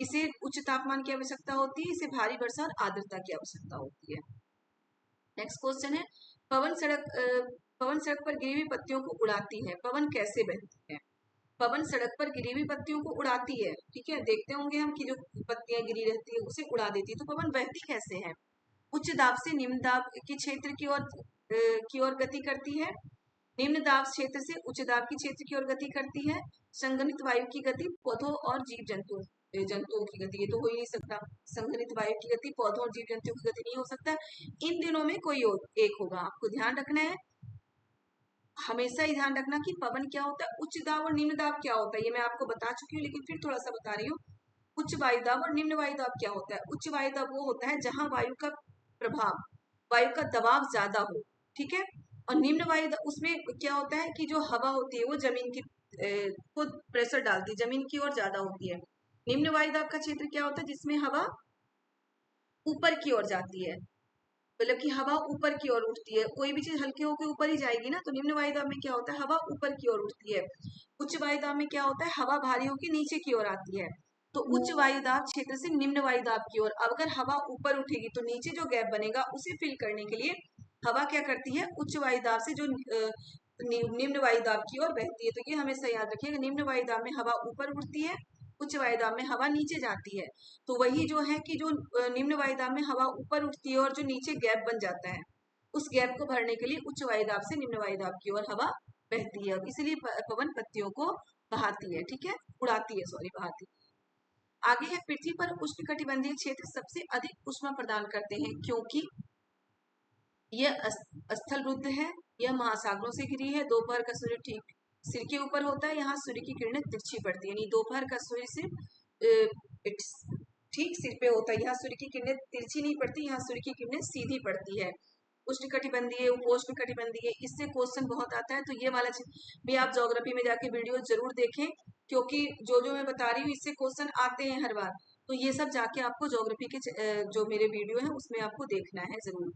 इसे उच्च तापमान की आवश्यकता होती है, इसे भारी वर्षा और आर्द्रता की आवश्यकता होती है। नेक्स्ट क्वेश्चन है, पवन सड़क पर गिरी हुई पत्तियों को उड़ाती है, पवन कैसे बहती है? पवन सड़क पर गिरी हुई पत्तियों को उड़ाती है। ठीक है, देखते होंगे हम कि जो पत्तियां गिरी रहती है उसे उड़ा देती है। तो पवन बहती कैसे है? उच्च दाब से निम्न दाब के क्षेत्र की ओर गति करती है, निम्न दाब क्षेत्र से उच्च दाब के क्षेत्र की ओर गति करती है, संघनित वायु की गति पौधों और जीव जंतुओं की गति, ये तो हो ही नहीं सकता, संघनित वायु की गति पौधों और जीव जंतुओं की गति नहीं हो सकता। इन दिनों में कोई एक होगा, आपको ध्यान रखना है, हमेशा ही ध्यान रखना कि पवन क्या होता है, उच्च दाब और निम्न दाब क्या होता है, ये मैं आपको बता चुकी हूँ, लेकिन फिर थोड़ा सा बता रही हूँ। उच्च वायुदाब और निम्न वायुदाब क्या होता है? उच्च वायुदाब वो होता है जहां वायु का प्रभाव, वायु का दबाव ज्यादा हो। ठीक है, और निम्न वायु उसमें क्या होता है कि जो हवा होती है वो जमीन की को प्रेशर डालती है, जमीन की ओर ज्यादा होती है। निम्न वायुदाब का क्षेत्र क्या होता है? जिसमें हवा ऊपर की ओर जाती है, मतलब कि हवा ऊपर की ओर उठती है, कोई भी चीज हल्के होकर ऊपर ही जाएगी ना। तो निम्न वायुदाब में क्या होता है? हवा ऊपर की ओर उठती है। उच्च वायुदाब में क्या होता है? हवा भारी होकर नीचे की ओर आती है। तो उच्च वायुदाब क्षेत्र से निम्न वायुदाब की ओर अब अगर हवा ऊपर उठेगी तो नीचे जो गैप बनेगा उसे फिल करने के लिए हवा क्या करती है, उच्च वायुदाब से जो निम्न वायुदाब की ओर बहती है। तो ये हमेशा याद रखिएगा, निम्न वायुदाब में हवा ऊपर उड़ती है, उच्च वायुदाब में हवा नीचे जाती है। तो वही जो है कि जो निम्न वायुदाब में हवा ऊपर उठती है और जो नीचे गैप बन जाता है, उस गैप को भरने के लिए उच्च वायुदाब से निम्न वायुदाब की ओर हवा बहती है। इसीलिए पवन पत्तियों को बहाती है, ठीक है, उड़ाती है, सॉरी, बहाती है। आगे है, पृथ्वी पर उष्णकटिबंधीय क्षेत्र सबसे अधिक ऊष्मा प्रदान करते हैं क्योंकि यह स्थल रुद्ध है, यह महासागरों से घिरी है, दोपहर का सूर्य ठीक सिर के ऊपर होता है, यहाँ सूर्य की किरणें तिरछी पड़ती है, यानी दोपहर का सूर्य सिर्फ ठीक सिर पे होता है, यहाँ सूर्य की किरणें तिरछी नहीं पड़ती, यहाँ सूर्य की किरणें सीधी पड़ती है। उष्णकटिबंधीय, उपोष्ण कटिबंधीय, इससे क्वेश्चन बहुत आता है। तो ये वाला भी आप ज्योग्राफी में जाके वीडियो जरूर देखें, क्योंकि जो जो मैं बता रही हूँ इससे क्वेश्चन आते हैं हर बार। तो ये सब जाके आपको ज्योग्राफी के जो मेरे वीडियो है उसमें आपको देखना है जरूर।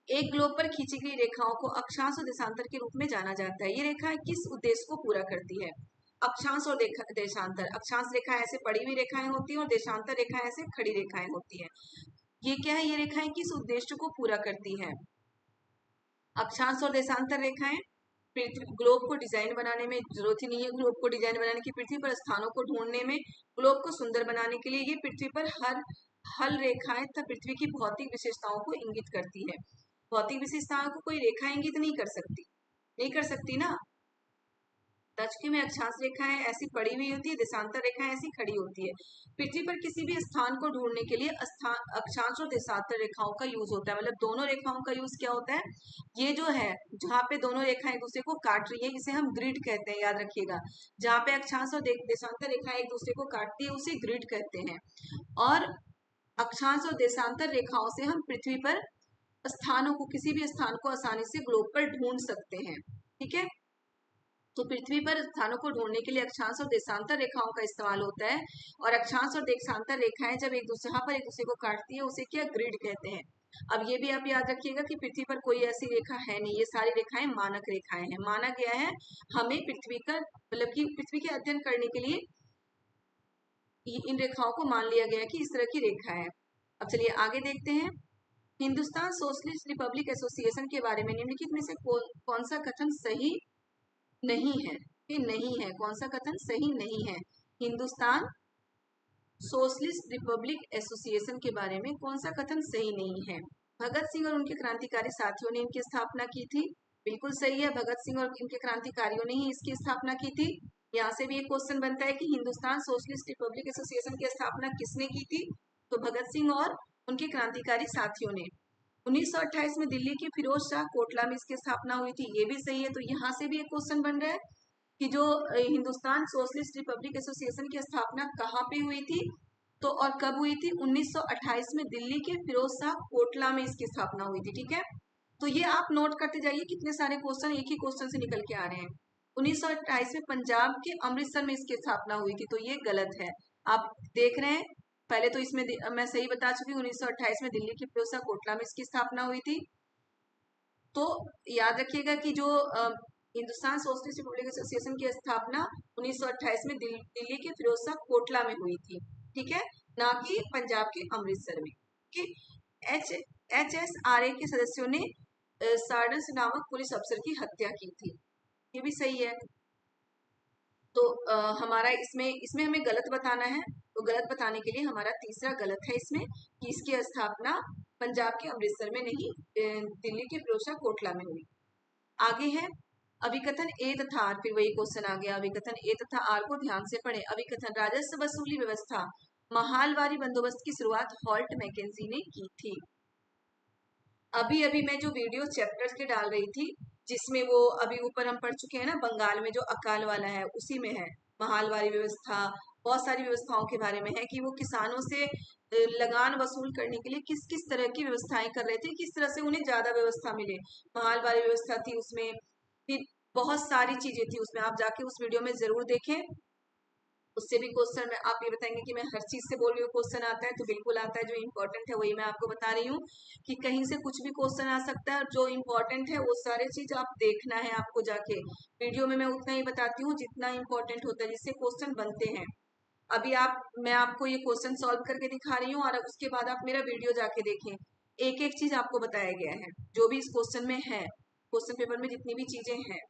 एक ग्लोब पर खींची गई रेखाओं को अक्षांश और देशांतर के रूप में जाना जाता है। ये रेखा किस उद्देश्य को पूरा करती है? अक्षांश और देशांतर। अक्षांश रेखाएं ऐसे पड़ी हुई रेखाएं होती हैं और देशांतर रेखाएं ऐसे खड़ी रेखाएं होती हैं। ये क्या है? ये रेखाएं किस उद्देश्य को पूरा करती है? अक्षांश और देशांतर रेखाएं ग्लोब को डिजाइन बनाने में, जरूरत ही नहीं है ग्लोब को डिजाइन बनाने की, पृथ्वी पर स्थानों को ढूंढने में, ग्लोब को सुंदर बनाने के लिए ये पृथ्वी पर हल रेखाएं तथा पृथ्वी की भौतिक विशेषताओं को इंगित करती है। भौतिक विशेषताओं को कोई रेखा इंगित नहीं कर सकती, नहीं कर सकती ना। तचकी में अक्षांश रेखाएं ऐसी पड़ी हुई होती है, देशांतर रेखाएं ऐसी खड़ी होती है। पृथ्वी पर किसी भी स्थान को ढूंढने के लिए अक्षांश और देशांतर रेखाओं का यूज होता है। मतलब दोनों रेखाओं का यूज क्या होता है? ये जो है, जहाँ पे दोनों रेखाएं एक दूसरे को काट रही है, इसे हम ग्रिड कहते हैं, याद रखिएगा। जहाँ पे अक्षांश और देशांतर रेखाएं एक दूसरे को काटती है उसे ग्रिड कहते हैं। और अक्षांश और देशांतर रेखाओं से हम पृथ्वी पर स्थानों को, किसी भी स्थान को आसानी से ग्लोब पर ढूंढ सकते हैं, ठीक है। तो पृथ्वी पर स्थानों को ढूंढने के लिए अक्षांश और देशांतर रेखाओं का इस्तेमाल होता है। और अक्षांश और देशांतर रेखाएं जब एक दूसरे पर एक दूसरे को काटती है उसे क्या, ग्रिड कहते हैं। अब ये भी आप याद रखिएगा कि पृथ्वी पर कोई ऐसी रेखा है नहीं, ये सारी रेखाएं मानक रेखाएं हैं। माना गया है हमें पृथ्वी का, मतलब कि पृथ्वी के अध्ययन करने के लिए इन रेखाओं को मान लिया गया कि इस तरह की रेखा है। अब चलिए आगे देखते हैं। हिंदुस्तान सोशलिस्ट रिपब्लिक एसोसिएशन के बारे में निम्नलिखित में से कौन सा कथन सही नहीं है? ये नहीं है, कौन सा कथन सही नहीं है? हिंदुस्तान सोशलिस्ट रिपब्लिक एसोसिएशन के बारे में कौन सा कथन सही नहीं है? भगत सिंह और उनके क्रांतिकारी साथियों ने इनकी स्थापना की थी। बिल्कुल सही है, भगत सिंह और इनके क्रांतिकारियों ने ही इसकी स्थापना की थी। यहाँ से भी एक क्वेश्चन बनता है कि हिंदुस्तान सोशलिस्ट रिपब्लिक एसोसिएशन की स्थापना किसने की थी? तो भगत सिंह और उनके क्रांतिकारी साथियों ने। 1928 में दिल्ली के फिरोज शाह कोटला में इसकी स्थापना हुई थी। ये भी सही है। तो यहाँ से भी एक क्वेश्चन बन रहा है कि जो हिंदुस्तान सोशलिस्ट रिपब्लिक एसोसिएशन की स्थापना कहाँ पे हुई थी, तो और कब हुई थी? 1928 में दिल्ली के फिरोज शाह कोटला में इसकी स्थापना हुई थी, ठीक है। तो ये आप नोट करते जाइए, कितने सारे क्वेश्चन एक ही क्वेश्चन से निकल के आ रहे हैं। 1928 में पंजाब के अमृतसर में इसकी स्थापना हुई थी, तो ये गलत है। आप देख रहे हैं, पहले तो इसमें मैं सही बता चुकी हूँ, 1928 में दिल्ली के फिरोज शाह कोटला में इसकी स्थापना हुई थी। तो याद रखिएगा कि जो हिंदुस्तान सोशलिस्ट रिपब्लिक एसोसिएशन की स्थापना 1928 में दिल्ली के फिरोज शाह कोटला में हुई थी, ठीक है, ना कि पंजाब के अमृतसर में। HSRA के सदस्यों ने सार्डस नामक पुलिस अफसर की हत्या की थी। ये भी सही है। तो हमारा इसमें हमें गलत बताना है। तो गलत बताने के लिए हमारा तीसरा गलत है इसमें, कि इसकी स्थापना पंजाब के अमृतसर में नहीं, दिल्ली के फिरोज शाह कोटला में हुई। आगे है अभिकथन ए तथा आर। फिर वही क्वेश्चन आ गया, अभिकथन ए तथा आर को ध्यान से पढ़ें। अभिकथन, राजस्व वसूली व्यवस्था महालवारी बंदोबस्त की शुरुआत हॉल्ट मैकेजी ने की थी। अभी अभी मैं जो वीडियो चैप्टर्स के डाल रही थी, जिसमें वो अभी ऊपर हम पढ़ चुके हैं ना, बंगाल में जो अकाल वाला है उसी में है महालवारी व्यवस्था। बहुत सारी व्यवस्थाओं के बारे में है कि वो किसानों से लगान वसूल करने के लिए किस किस तरह की व्यवस्थाएं कर रहे थे, किस तरह से उन्हें ज्यादा व्यवस्था मिले। महालवारी व्यवस्था थी उसमें, फिर बहुत सारी चीजें थी उसमें, आप जाके उस वीडियो में जरूर देखें। उससे भी क्वेश्चन में आप ये बताएंगे कि मैं हर चीज से बोल रही हूँ क्वेश्चन आता है, तो बिल्कुल आता है। जो इम्पोर्टेंट है वही मैं आपको बता रही हूँ, कि कहीं से कुछ भी क्वेश्चन आ सकता है। जो इम्पोर्टेंट है वो सारे चीज आप देखना है आपको जाके। वीडियो में मैं उतना ही बताती हूँ जितना इम्पोर्टेंट होता है, जिससे क्वेश्चन बनते हैं। अभी मैं आपको ये क्वेश्चन सॉल्व करके दिखा रही हूँ और उसके बाद आप मेरा वीडियो जाके देखें एक एक चीज आपको बताया गया है जो भी इस क्वेश्चन में है, क्वेश्चन पेपर में जितनी भी चीजें हैं।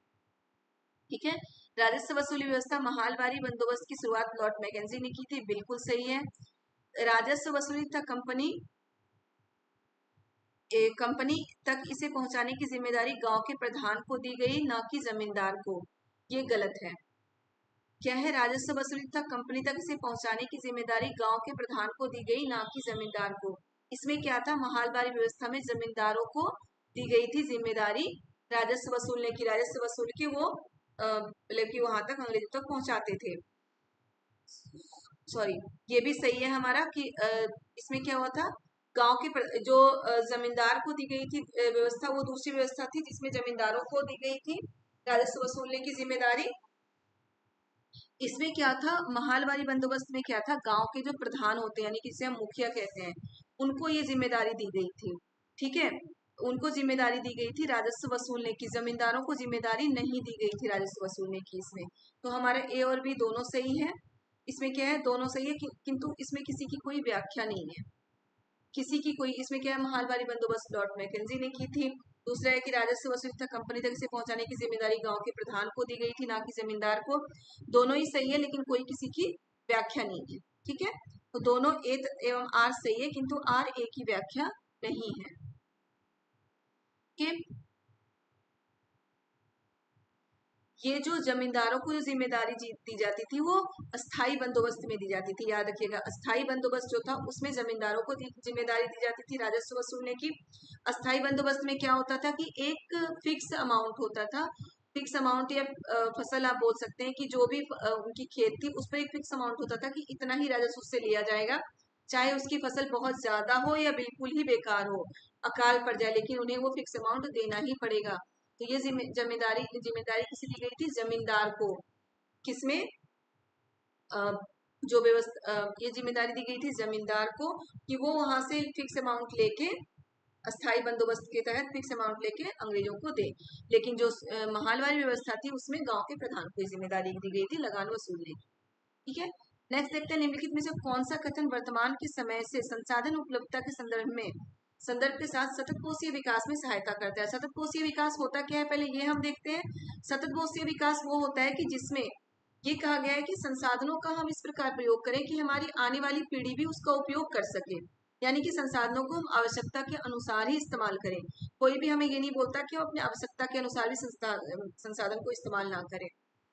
ठीक है, राजस्व वसूली व्यवस्था महालवारी बंदोबस्त की शुरुआत लॉर्ड मैकेंजी ने की थी, बिल्कुल सही है। राजस्व वसूली था कंपनी तक इसे पहुंचाने की जिम्मेदारी गांव के प्रधान को दी गई, ना कि जमींदार को। ये गलत है। क्या है, राजस्व वसूली तक कंपनी तक इसे पहुंचाने की जिम्मेदारी गांव के प्रधान को दी गई, ना कि जमींदार को। इसमें क्या था, महालवारी व्यवस्था में जमींदारों को दी गई थी जिम्मेदारी राजस्व वसूलने की, राजस्व वसूल के वो मतलब कि वहां तक अंग्रेजों तक पहुंचाते थे। सॉरी, ये भी सही है हमारा कि इसमें क्या हुआ था, गांव के जो जमींदार को दी गई थी व्यवस्था, वो दूसरी व्यवस्था थी जिसमें जमींदारों को दी गई थी राजस्व वसूलने की जिम्मेदारी। इसमें क्या था, महालवारी बंदोबस्त में क्या था, गांव के जो प्रधान होते हैं यानी कि जिसे हम मुखिया कहते हैं, उनको ये जिम्मेदारी दी गई थी। ठीक है, उनको जिम्मेदारी दी गई थी राजस्व वसूलने की, जमींदारों को जिम्मेदारी नहीं दी गई थी राजस्व वसूलने की इसमें। तो हमारा ए और बी दोनों सही है। इसमें क्या है, दोनों सही है किंतु इसमें किसी की कोई व्याख्या नहीं है, किसी की कोई। इसमें क्या है, महालवारी बंदोबस्त लॉर्ड मैकेंजी ने की थी। दूसरा है कि राजस्व वसूली तक कंपनी तक इसे पहुंचाने की जिम्मेदारी गांव के प्रधान को दी गई थी, ना कि जमींदार को। दोनों ही सही है लेकिन कोई किसी की व्याख्या नहीं है। ठीक है, तो दोनों ए एवं आर सही है किंतु आर ए की व्याख्या नहीं है। कि ये जो जमींदारों को जो जिम्मेदारी दी जाती थी वो अस्थाई बंदोबस्त में दी जाती थी, याद रखिएगा। अस्थाई बंदोबस्त जो था उसमें जमींदारों को जिम्मेदारी दी जाती थी राजस्व वसूलने की। अस्थाई बंदोबस्त में क्या होता था कि एक फिक्स अमाउंट होता था, फिक्स अमाउंट या फसल आप बोल सकते हैं कि जो भी उनकी खेत थी उस पर एक फिक्स अमाउंट होता था कि इतना ही राजस्व उससे लिया जाएगा, चाहे उसकी फसल बहुत ज्यादा हो या बिल्कुल ही बेकार हो, अकाल पड़ जाए, लेकिन उन्हें वो फिक्स अमाउंट देना ही पड़ेगा। तो ये जिम्मेदारी जिम्मेदारी किसे दी गई थी, जमींदार को। किसमें जो व्यवस्था ये जिम्मेदारी दी गई थी जमींदार को कि वो वहां से फिक्स अमाउंट लेके अस्थाई बंदोबस्त के तहत फिक्स अमाउंट लेके अंग्रेजों को दे। लेकिन जो महालवारी व्यवस्था थी उसमें गांव के प्रधान को जिम्मेदारी दी गई थी लगान वसूलने की। ठीक है, नेक्स्ट देखते हैं, निम्नलिखित में से कौन सा कथन वर्तमान के समय से संसाधन उपलब्धता के संदर्भ के साथ सतत कोशीय विकास में सहायता करता है। सतत कोशीय विकास होता क्या है, पहले ये हम देखते हैं। सतत कोशीय विकास वो होता है कि जिसमें ये कहा गया है कि संसाधनों का हम इस प्रकार प्रयोग करें कि हमारी आने वाली पीढ़ी भी उसका उपयोग कर सके, यानी कि संसाधनों को हम आवश्यकता के अनुसार ही इस्तेमाल करें। कोई भी हमें ये नहीं बोलता कि हम अपने आवश्यकता के अनुसार भी संसाधन को इस्तेमाल ना करें।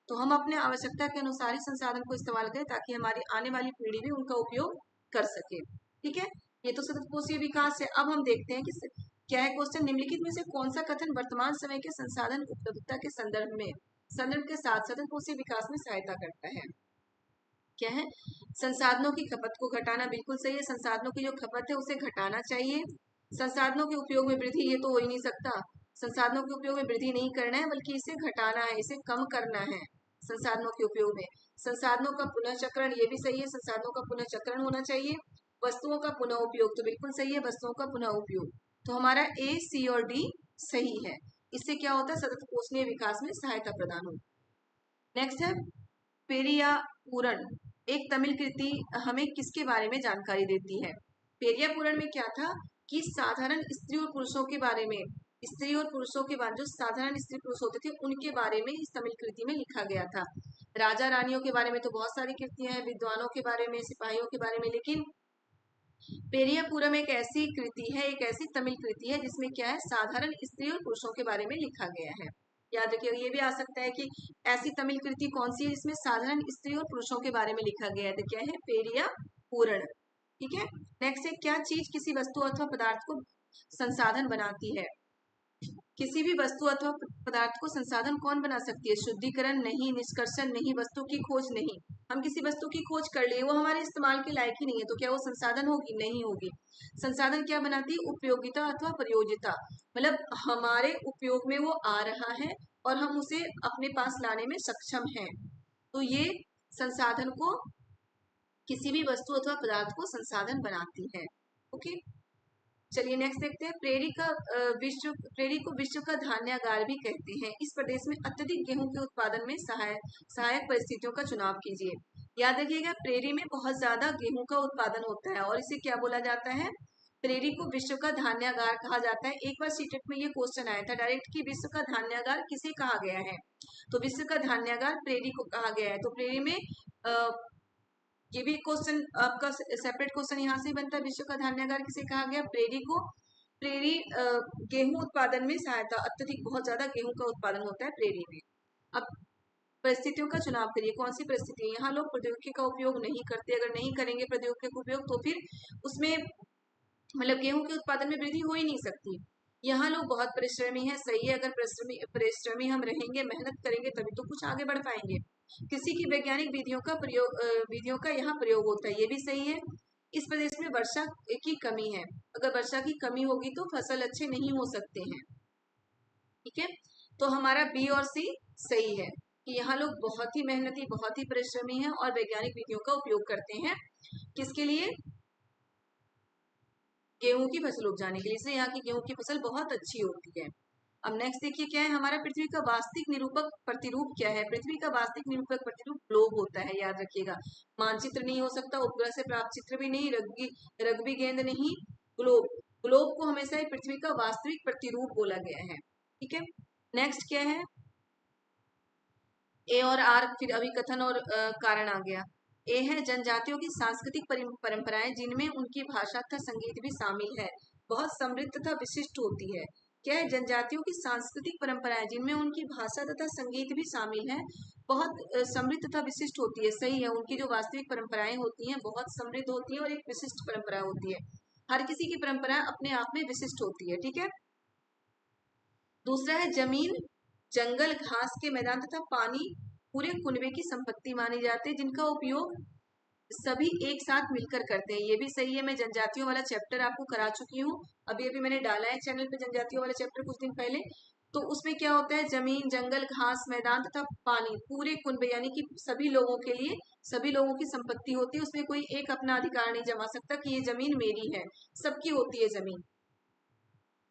तो हम अपने आवश्यकता के अनुसार ही संसाधन को इस्तेमाल करें ताकि हमारी आने वाली पीढ़ी भी उनका उपयोग कर सके। ठीक है, ये तो सतत कोशीय विकास है। अब हम देखते हैं कि क्या है क्वेश्चन, निम्नलिखित में से कौन सा कथन वर्तमान समय के संसाधन उपलब्धता के संदर्भ के साथ सतत कोशीय विकास में सहायता करता है। क्या है, संसाधनों की खपत को घटाना, बिल्कुल सही है। संसाधनों की जो खपत है उसे घटाना चाहिए। संसाधनों के उपयोग में वृद्धि, ये तो हो ही नहीं सकता। संसाधनों के उपयोग में वृद्धि नहीं करना है बल्कि इसे घटाना है, इसे कम करना है। संसाधनों के उपयोग में संसाधनों का पुनः चक्रण, ये भी सही है, संसाधनों का पुनः चक्रण होना चाहिए। वस्तुओं का पुनः उपयोग, तो बिल्कुल सही है, वस्तुओं का पुनः उपयोग। तो हमारा ए, सी और डी सही है। इससे क्या होता है, सतत कोशीय विकास में सहायता प्रदान होती। नेक्स्ट है पेरियापुरन, एक तमिल कृति हमें किसके बारे में जानकारी देती है। पेरियापुरन में क्या था कि साधारण स्त्री और पुरुषों के बारे में, स्त्री और पुरुषों के बारे में, जो साधारण स्त्री पुरुष होते थे उनके बारे में इस तमिल कृति में लिखा गया था। राजा रानियों के बारे में तो बहुत सारी कृतियां हैं, विद्वानों के बारे में, सिपाहियों के बारे में, लेकिन पेरियापुरम एक ऐसी कृति है, एक ऐसी तमिल कृति है जिसमें क्या है, साधारण स्त्री और पुरुषों के बारे में लिखा गया है। याद रखिएगा, ये भी आ सकता है कि ऐसी तमिल कृति कौन सी है जिसमें साधारण स्त्री और पुरुषों के बारे में लिखा गया है, तो क्या है, पेरियापुरन। ठीक है, नेक्स्ट है, क्या चीज किसी वस्तु अथवा पदार्थ को संसाधन बनाती है। किसी भी वस्तु अथवा पदार्थ को संसाधन कौन बना सकती है, शुद्धिकरण नहीं, निष्कर्षण नहीं, वस्तु की खोज नहीं। हम किसी वस्तु की खोज कर लिए, वो हमारे इस्तेमाल के लायक ही नहीं है, तो क्या वो संसाधन होगी, नहीं होगी। संसाधन क्या बनाती है, उपयोगिता अथवा प्रयोज्यता, मतलब हमारे उपयोग में वो आ रहा है और हम उसे अपने पास लाने में सक्षम हैं, तो ये संसाधन को, किसी भी वस्तु अथवा पदार्थ को संसाधन बनाती है। ओके, चलिए नेक्स्ट देखते हैं, प्रेरी को विश्व का धान्यागार भी कहते हैं। इस प्रदेश में अत्यधिक गेहूं के उत्पादन में सहायक परिस्थितियों का चुनाव कीजिए। याद रखिएगा, प्रेरी में बहुत ज्यादा गेहूं का उत्पादन होता है और इसे क्या बोला जाता है, प्रेरी को विश्व का धान्यागार कहा जाता है। एक बार सीटेट में ये क्वेश्चन आया था डायरेक्ट कि विश्व का धान्यागार किसे कहा गया है, तो विश्व का धान्यागार प्रेरी को कहा गया है। तो प्रेरी में ये भी क्वेश्चन आपका सेपरेट क्वेश्चन यहाँ से बनता है, विश्व का धान्यागार किसे कहा गया, प्रेरी को। प्रेरी गेहूं उत्पादन में सहायता, अत्यधिक बहुत ज्यादा गेहूं का उत्पादन होता है प्रेरी में। अब परिस्थितियों का चुनाव करिए, कौन सी परिस्थिति है, यहाँ लोग प्रौद्योगिकी का उपयोग नहीं करते, अगर नहीं करेंगे प्रौद्योगिकी का उपयोग तो फिर उसमें मतलब गेहूं के उत्पादन में वृद्धि हो ही नहीं सकती। यहाँ लोग बहुत परिश्रमी है, सही है, अगर परिश्रमी हम रहेंगे, मेहनत करेंगे तभी तो कुछ आगे बढ़ पाएंगे। कृषि की वैज्ञानिक विधियों का यहाँ प्रयोग होता है, ये भी सही है। इस प्रदेश में वर्षा की कमी है, अगर वर्षा की कमी होगी तो फसल अच्छे नहीं हो सकते हैं, ठीक है। तो हमारा बी और सी सही है कि यहाँ लोग बहुत ही मेहनती, बहुत ही परिश्रमी हैं और वैज्ञानिक विधियों का उपयोग करते हैं, किसके लिए, गेहूं की फसल उपजाने के लिए, इसलिए यहाँ की गेहूं की फसल बहुत अच्छी होती है। अब नेक्स्ट देखिए क्या है हमारा, पृथ्वी का वास्तविक निरूपक प्रतिरूप क्या है, पृथ्वी का वास्तविक निरूपक प्रतिरूप ग्लोब होता है, याद रखिएगा। मानचित्र नहीं हो सकता, उपग्रह से प्राप्त चित्र भी नहीं, रग्बी गेंद नहीं, ग्लोब। ग्लोब को हमेशा पृथ्वी का वास्तविक प्रतिरूप बोला गया है, ठीक है। नेक्स्ट क्या है, ए और आर, फिर अभिकथन और कारण आ गया। ए है जनजातियों की सांस्कृतिक परंपराएं जिनमें उनकी भाषा तथा संगीत भी शामिल है, बहुत समृद्ध तथा विशिष्ट होती है। क्या है, जनजातियों की सांस्कृतिक परंपराएं जिनमें उनकी भाषा तथा संगीत भी शामिल है, बहुत समृद्ध तथा विशिष्ट होती है, सही है। उनकी जो वास्तविक परंपराएं होती हैं बहुत समृद्ध होती है और एक विशिष्ट परंपरा होती है, हर किसी की परंपरा अपने आप में विशिष्ट होती है, ठीक है। दूसरा है जमीन, जंगल, घास के मैदान तथा पानी पूरे कुनबे की संपत्ति मानी जाती है, जिनका उपयोग सभी एक साथ मिलकर करते हैं, ये भी सही है। मैं जनजातियों वाला चैप्टर आपको करा चुकी हूँ, अभी अभी मैंने डाला है चैनल पे जनजातियों वाला चैप्टर कुछ दिन पहले। तो उसमें क्या होता है, जमीन, जंगल, घास, मैदान तथा पानी पूरे कुनबे यानी कि सभी लोगों के लिए, सभी लोगों की संपत्ति होती है, उसमें कोई एक अपना अधिकार नहीं जमा सकता कि ये जमीन मेरी है, सबकी होती है जमीन।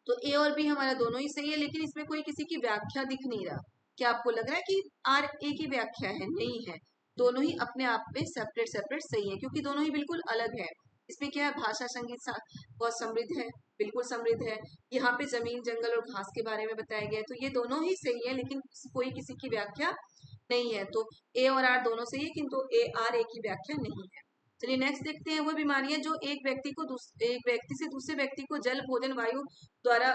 तो ए और बी हमारा दोनों ही सही है, लेकिन इसमें कोई किसी की व्याख्या दिख नहीं रहा। क्या आपको लग रहा है कि आर ए की व्याख्या है, नहीं है, दोनों ही अपने आप में सेपरेट सेपरेट सही है, क्योंकि दोनों ही बिल्कुल अलग है। इसमें क्या है, भाषा संगीत बहुत समृद्ध है, बिल्कुल समृद्ध है। यहाँ पे जमीन, जंगल और घास के बारे में बताया गया है, तो ये दोनों ही सही है, लेकिन कोई किसी की व्याख्या नहीं है। तो ए और आर दोनों सही है, किंतु ए आर ए की व्याख्या नहीं है। चलिए नेक्स्ट देखते हैं, वो बीमारियां जो एक व्यक्ति से दूसरे व्यक्ति को जल, भोजन, वायु द्वारा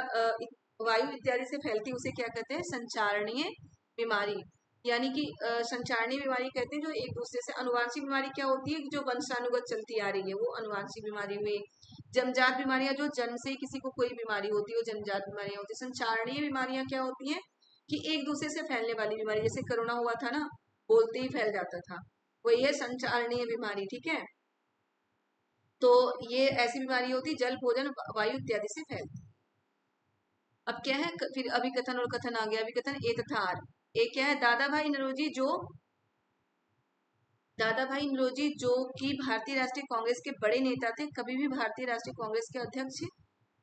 वायु इत्यादि से फैलती, उसे क्या कहते हैं, संचारणीय बीमारी। यानी कि संचारणीय बीमारी कहते हैं जो एक दूसरे से, अनुवांशिक बीमारी क्या होती है, जो वंशानुगत चलती आ रही है, वो अनुवांशिक बीमारी हुई। जन्मजात बीमारियां जो जन्म से किसी को कोई बीमारी होती है, वो जन्मजात बीमारियां होती है। संचारणीय बीमारियां क्या होती हैं, कि एक दूसरे से फैलने वाली बीमारी, जैसे कोरोना हुआ था ना, बोलते ही फैल जाता था, वही है संचारणीय बीमारी, ठीक है। तो ये ऐसी बीमारी होती है जल, भोजन, वायु इत्यादि से फैलती। अब क्या है, फिर अभिकथन और कथन आ गया। अभिकथन ए तथा आर। ए क्या है, दादा भाई नौरोजी जो कि भारतीय राष्ट्रीय कांग्रेस के बड़े नेता थे, कभी भी भारतीय राष्ट्रीय कांग्रेस के अध्यक्ष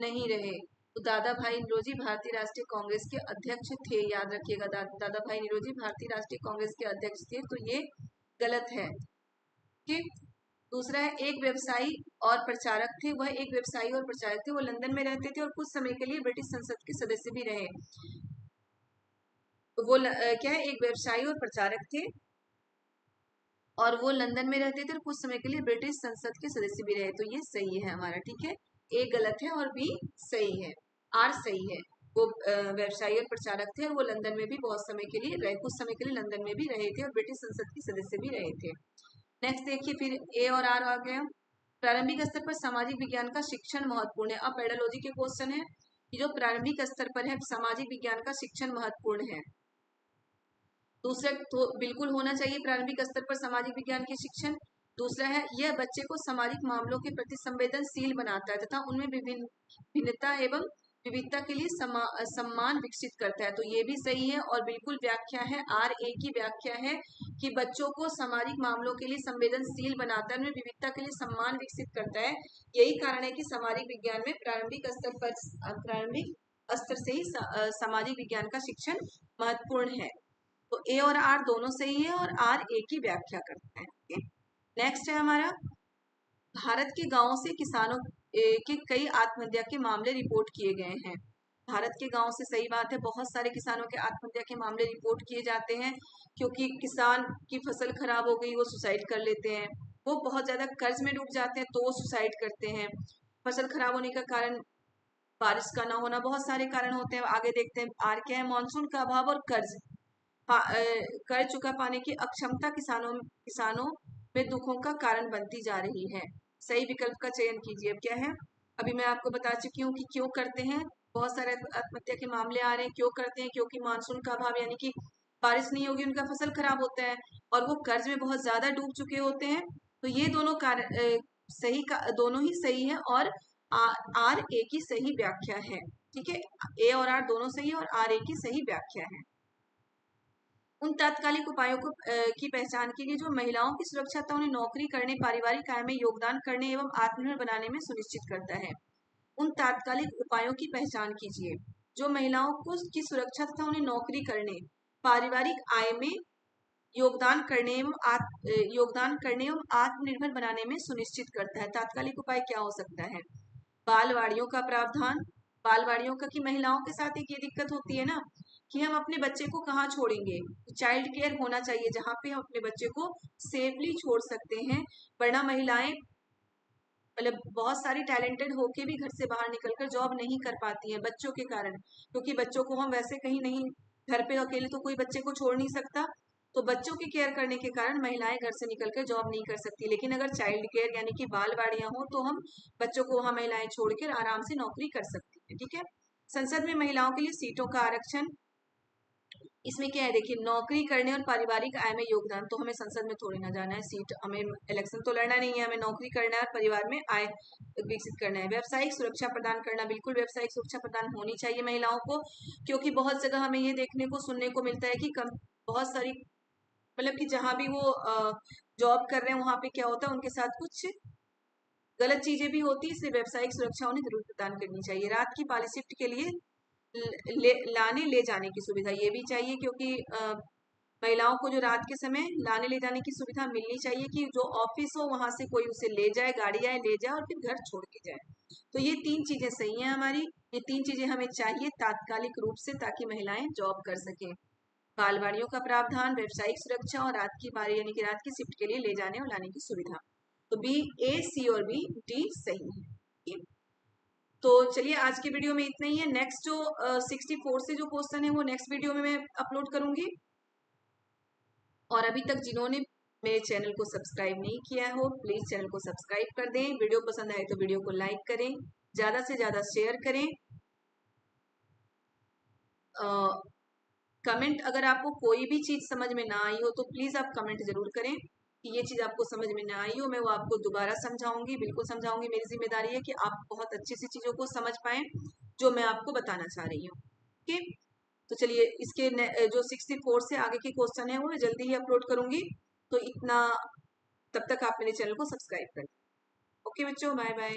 नहीं रहे। तो दादा भाई नौरोजी भारतीय राष्ट्रीय कांग्रेस के अध्यक्ष थे, याद रखिएगा, दादा भाई नौरोजी भारतीय राष्ट्रीय कांग्रेस के अध्यक्ष थे, तो ये गलत है, ठीक। दूसरा है, एक व्यवसायी और प्रचारक थे, वह एक व्यवसायी और प्रचारक थे, वो लंदन में रहते थे और कुछ समय के लिए ब्रिटिश संसद के सदस्य भी रहे। तो वो क्या है, एक व्यवसायी और प्रचारक थे और वो लंदन में रहते थे और कुछ समय के लिए ब्रिटिश संसद के सदस्य भी रहे, तो ये सही है हमारा, ठीक है। ए गलत है और बी सही है, आर सही है। वो व्यवसायी और प्रचारक थे और वो लंदन में भी बहुत समय के लिए रहे, कुछ समय के लिए लंदन में भी रहे थे और ब्रिटिश संसद के सदस्य भी रहे थे। नेक्स्ट देखिए, फिर ए और आर आ गया। प्रारंभिक स्तर पर सामाजिक विज्ञान का शिक्षण महत्वपूर्ण है। अब पेडालॉजी के क्वेश्चन है कि जो प्रारंभिक स्तर पर है सामाजिक विज्ञान का शिक्षण महत्वपूर्ण है। दूसरा तो बिल्कुल होना चाहिए प्रारंभिक स्तर पर सामाजिक विज्ञान के शिक्षण। दूसरा है, यह बच्चे को सामाजिक मामलों के प्रति संवेदनशील बनाता है तथा उनमें भिन्नता एवं विविधता के लिए सम्मान विकसित करता है, तो ये भी सही है। और बिल्कुल व्याख्या है, आर ए की व्याख्या है कि बच्चों को सामाजिक मामलों के लिए संवेदनशील बनाता है, उनमें विविधता के लिए सम्मान विकसित करता है। यही कारण है कि सामाजिक विज्ञान में प्रारंभिक स्तर से ही सामाजिक विज्ञान का शिक्षण महत्वपूर्ण है। तो ए और आर दोनों सही है और आर ए की व्याख्या करता है। नेक्स्ट है हमारा, भारत के गांवों से किसानों के कई आत्महत्या के मामले रिपोर्ट किए गए हैं। भारत के गांव से, सही बात है, बहुत सारे किसानों के आत्महत्या के मामले रिपोर्ट किए जाते हैं, क्योंकि किसान की फसल खराब हो गई, वो सुसाइड कर लेते हैं। वो बहुत ज्यादा कर्ज में डूब जाते हैं तो वो सुसाइड करते हैं। फसल खराब होने का कारण बारिश का ना होना, बहुत सारे कारण होते हैं। आगे देखते हैं, आर क्या है, मानसून का अभाव और कर्ज। कर्ज चुका पाने की अक्षमता किसानों किसानों में दुखों का कारण बनती जा रही है। सही विकल्प का चयन कीजिए। अब क्या है, अभी मैं आपको बता चुकी हूँ कि क्यों करते हैं, बहुत सारे आत्महत्या के मामले आ रहे हैं, क्यों करते हैं, क्योंकि मानसून का अभाव, यानी कि बारिश नहीं होगी, उनका फसल खराब होता है, और वो कर्ज में बहुत ज्यादा डूब चुके होते हैं। तो ये दोनों कारण सही का, दोनों ही सही है, और आर ए की सही व्याख्या है। ठीक है, ए और आर दोनों सही है और आर ए की सही व्याख्या है। उन तात्कालिक उपायों की पहचान कीजिए जो महिलाओं की सुरक्षा तथा उन्हें नौकरी करने, पारिवारिक आय में योगदान करने एवं आत्मनिर्भर बनाने में सुनिश्चित करता है। उन तात्कालिक उपायों की पहचान कीजिए जो महिलाओं को की सुरक्षा तथा उन्हें नौकरी करने, पारिवारिक आय में योगदान करने एवं आत्मनिर्भर बनाने में सुनिश्चित करता है। तात्कालिक उपाय क्या हो सकता है? बालवाड़ियों का प्रावधान। बालवाड़ियों का, कि महिलाओं के साथ एक ये दिक्कत होती है ना, कि हम अपने बच्चे को कहाँ छोड़ेंगे। चाइल्ड केयर होना चाहिए जहाँ पे हम अपने बच्चे को सेफली छोड़ सकते हैं, वरना महिलाएं मतलब बहुत सारी टैलेंटेड होके भी घर से बाहर निकलकर जॉब नहीं कर पाती हैं बच्चों के कारण, क्योंकि बच्चों को हम वैसे कहीं नहीं, घर पे अकेले तो कोई बच्चे को छोड़ नहीं सकता, तो बच्चों की केयर करने के कारण महिलाएं घर से निकलकर जॉब नहीं कर सकती। लेकिन अगर चाइल्ड केयर यानी कि बालवाड़ियां हो तो हम बच्चों को वहां महिलाएं छोड़कर आराम से नौकरी कर सकती है। ठीक है, संसद में महिलाओं के लिए सीटों का आरक्षण। इसमें क्या है, देखिए, नौकरी करने और पारिवारिक आय में योगदान, तो हमें संसद में थोड़ी ना जाना है, सीट हमें इलेक्शन तो लड़ना नहीं है, हमें नौकरी करना है और परिवार में आय विकसित करना है। व्यवसायिक सुरक्षा प्रदान करना, बिल्कुल व्यवसायिक सुरक्षा प्रदान होनी चाहिए महिलाओं को, क्योंकि बहुत जगह हमें ये देखने को सुनने को मिलता है कि बहुत सारी, मतलब कि जहाँ भी वो जॉब कर रहे हैं वहां पे क्या होता है, उनके साथ कुछ गलत चीजें भी होती है, इसलिए व्यवसायिक सुरक्षा उन्हें जरूर प्रदान करनी चाहिए। रात की पाली शिफ्ट के लिए लाने ले जाने की सुविधा ये भी चाहिए, क्योंकि महिलाओं को जो रात के समय लाने ले जाने की सुविधा मिलनी चाहिए, कि जो ऑफिस हो वहां से कोई उसे ले जाए, गाड़ी आए ले जाए और फिर घर छोड़ के जाए। तो ये तीन चीजें सही हैं हमारी, ये तीन चीजें हमें चाहिए तात्कालिक रूप से, ताकि महिलाएं जॉब कर सकें। बालवाड़ियों का प्रावधान, व्यवसायिक सुरक्षा और रात की पारी यानी कि रात की शिफ्ट के लिए ले जाने और लाने की सुविधा। तो बी, ए, सी और बी, डी सही है। ठीक है? तो चलिए, आज के वीडियो में इतना ही है। नेक्स्ट जो 64 से जो क्वेश्चन है वो नेक्स्ट वीडियो में मैं अपलोड करूंगी। और अभी तक जिन्होंने मेरे चैनल को सब्सक्राइब नहीं किया हो, प्लीज चैनल को सब्सक्राइब कर दें। वीडियो पसंद आए तो वीडियो को लाइक करें, ज्यादा से ज्यादा शेयर करें। कमेंट, अगर आपको कोई भी चीज समझ में ना आई हो तो प्लीज आप कमेंट जरूर करें कि ये चीज आपको समझ में ना आई हो, मैं वो आपको दोबारा समझाऊंगी, बिल्कुल समझाऊंगी। मेरी जिम्मेदारी है कि आप बहुत अच्छे से चीजों को समझ पाए जो मैं आपको बताना चाह रही हूँ। ठीक, तो चलिए, इसके जो 64 से आगे के क्वेश्चन है वो मैं जल्दी ही अपलोड करूंगी। तो इतना, तब तक आप मेरे चैनल को सब्सक्राइब कर दें। ओके बच्चों, बाय बाय।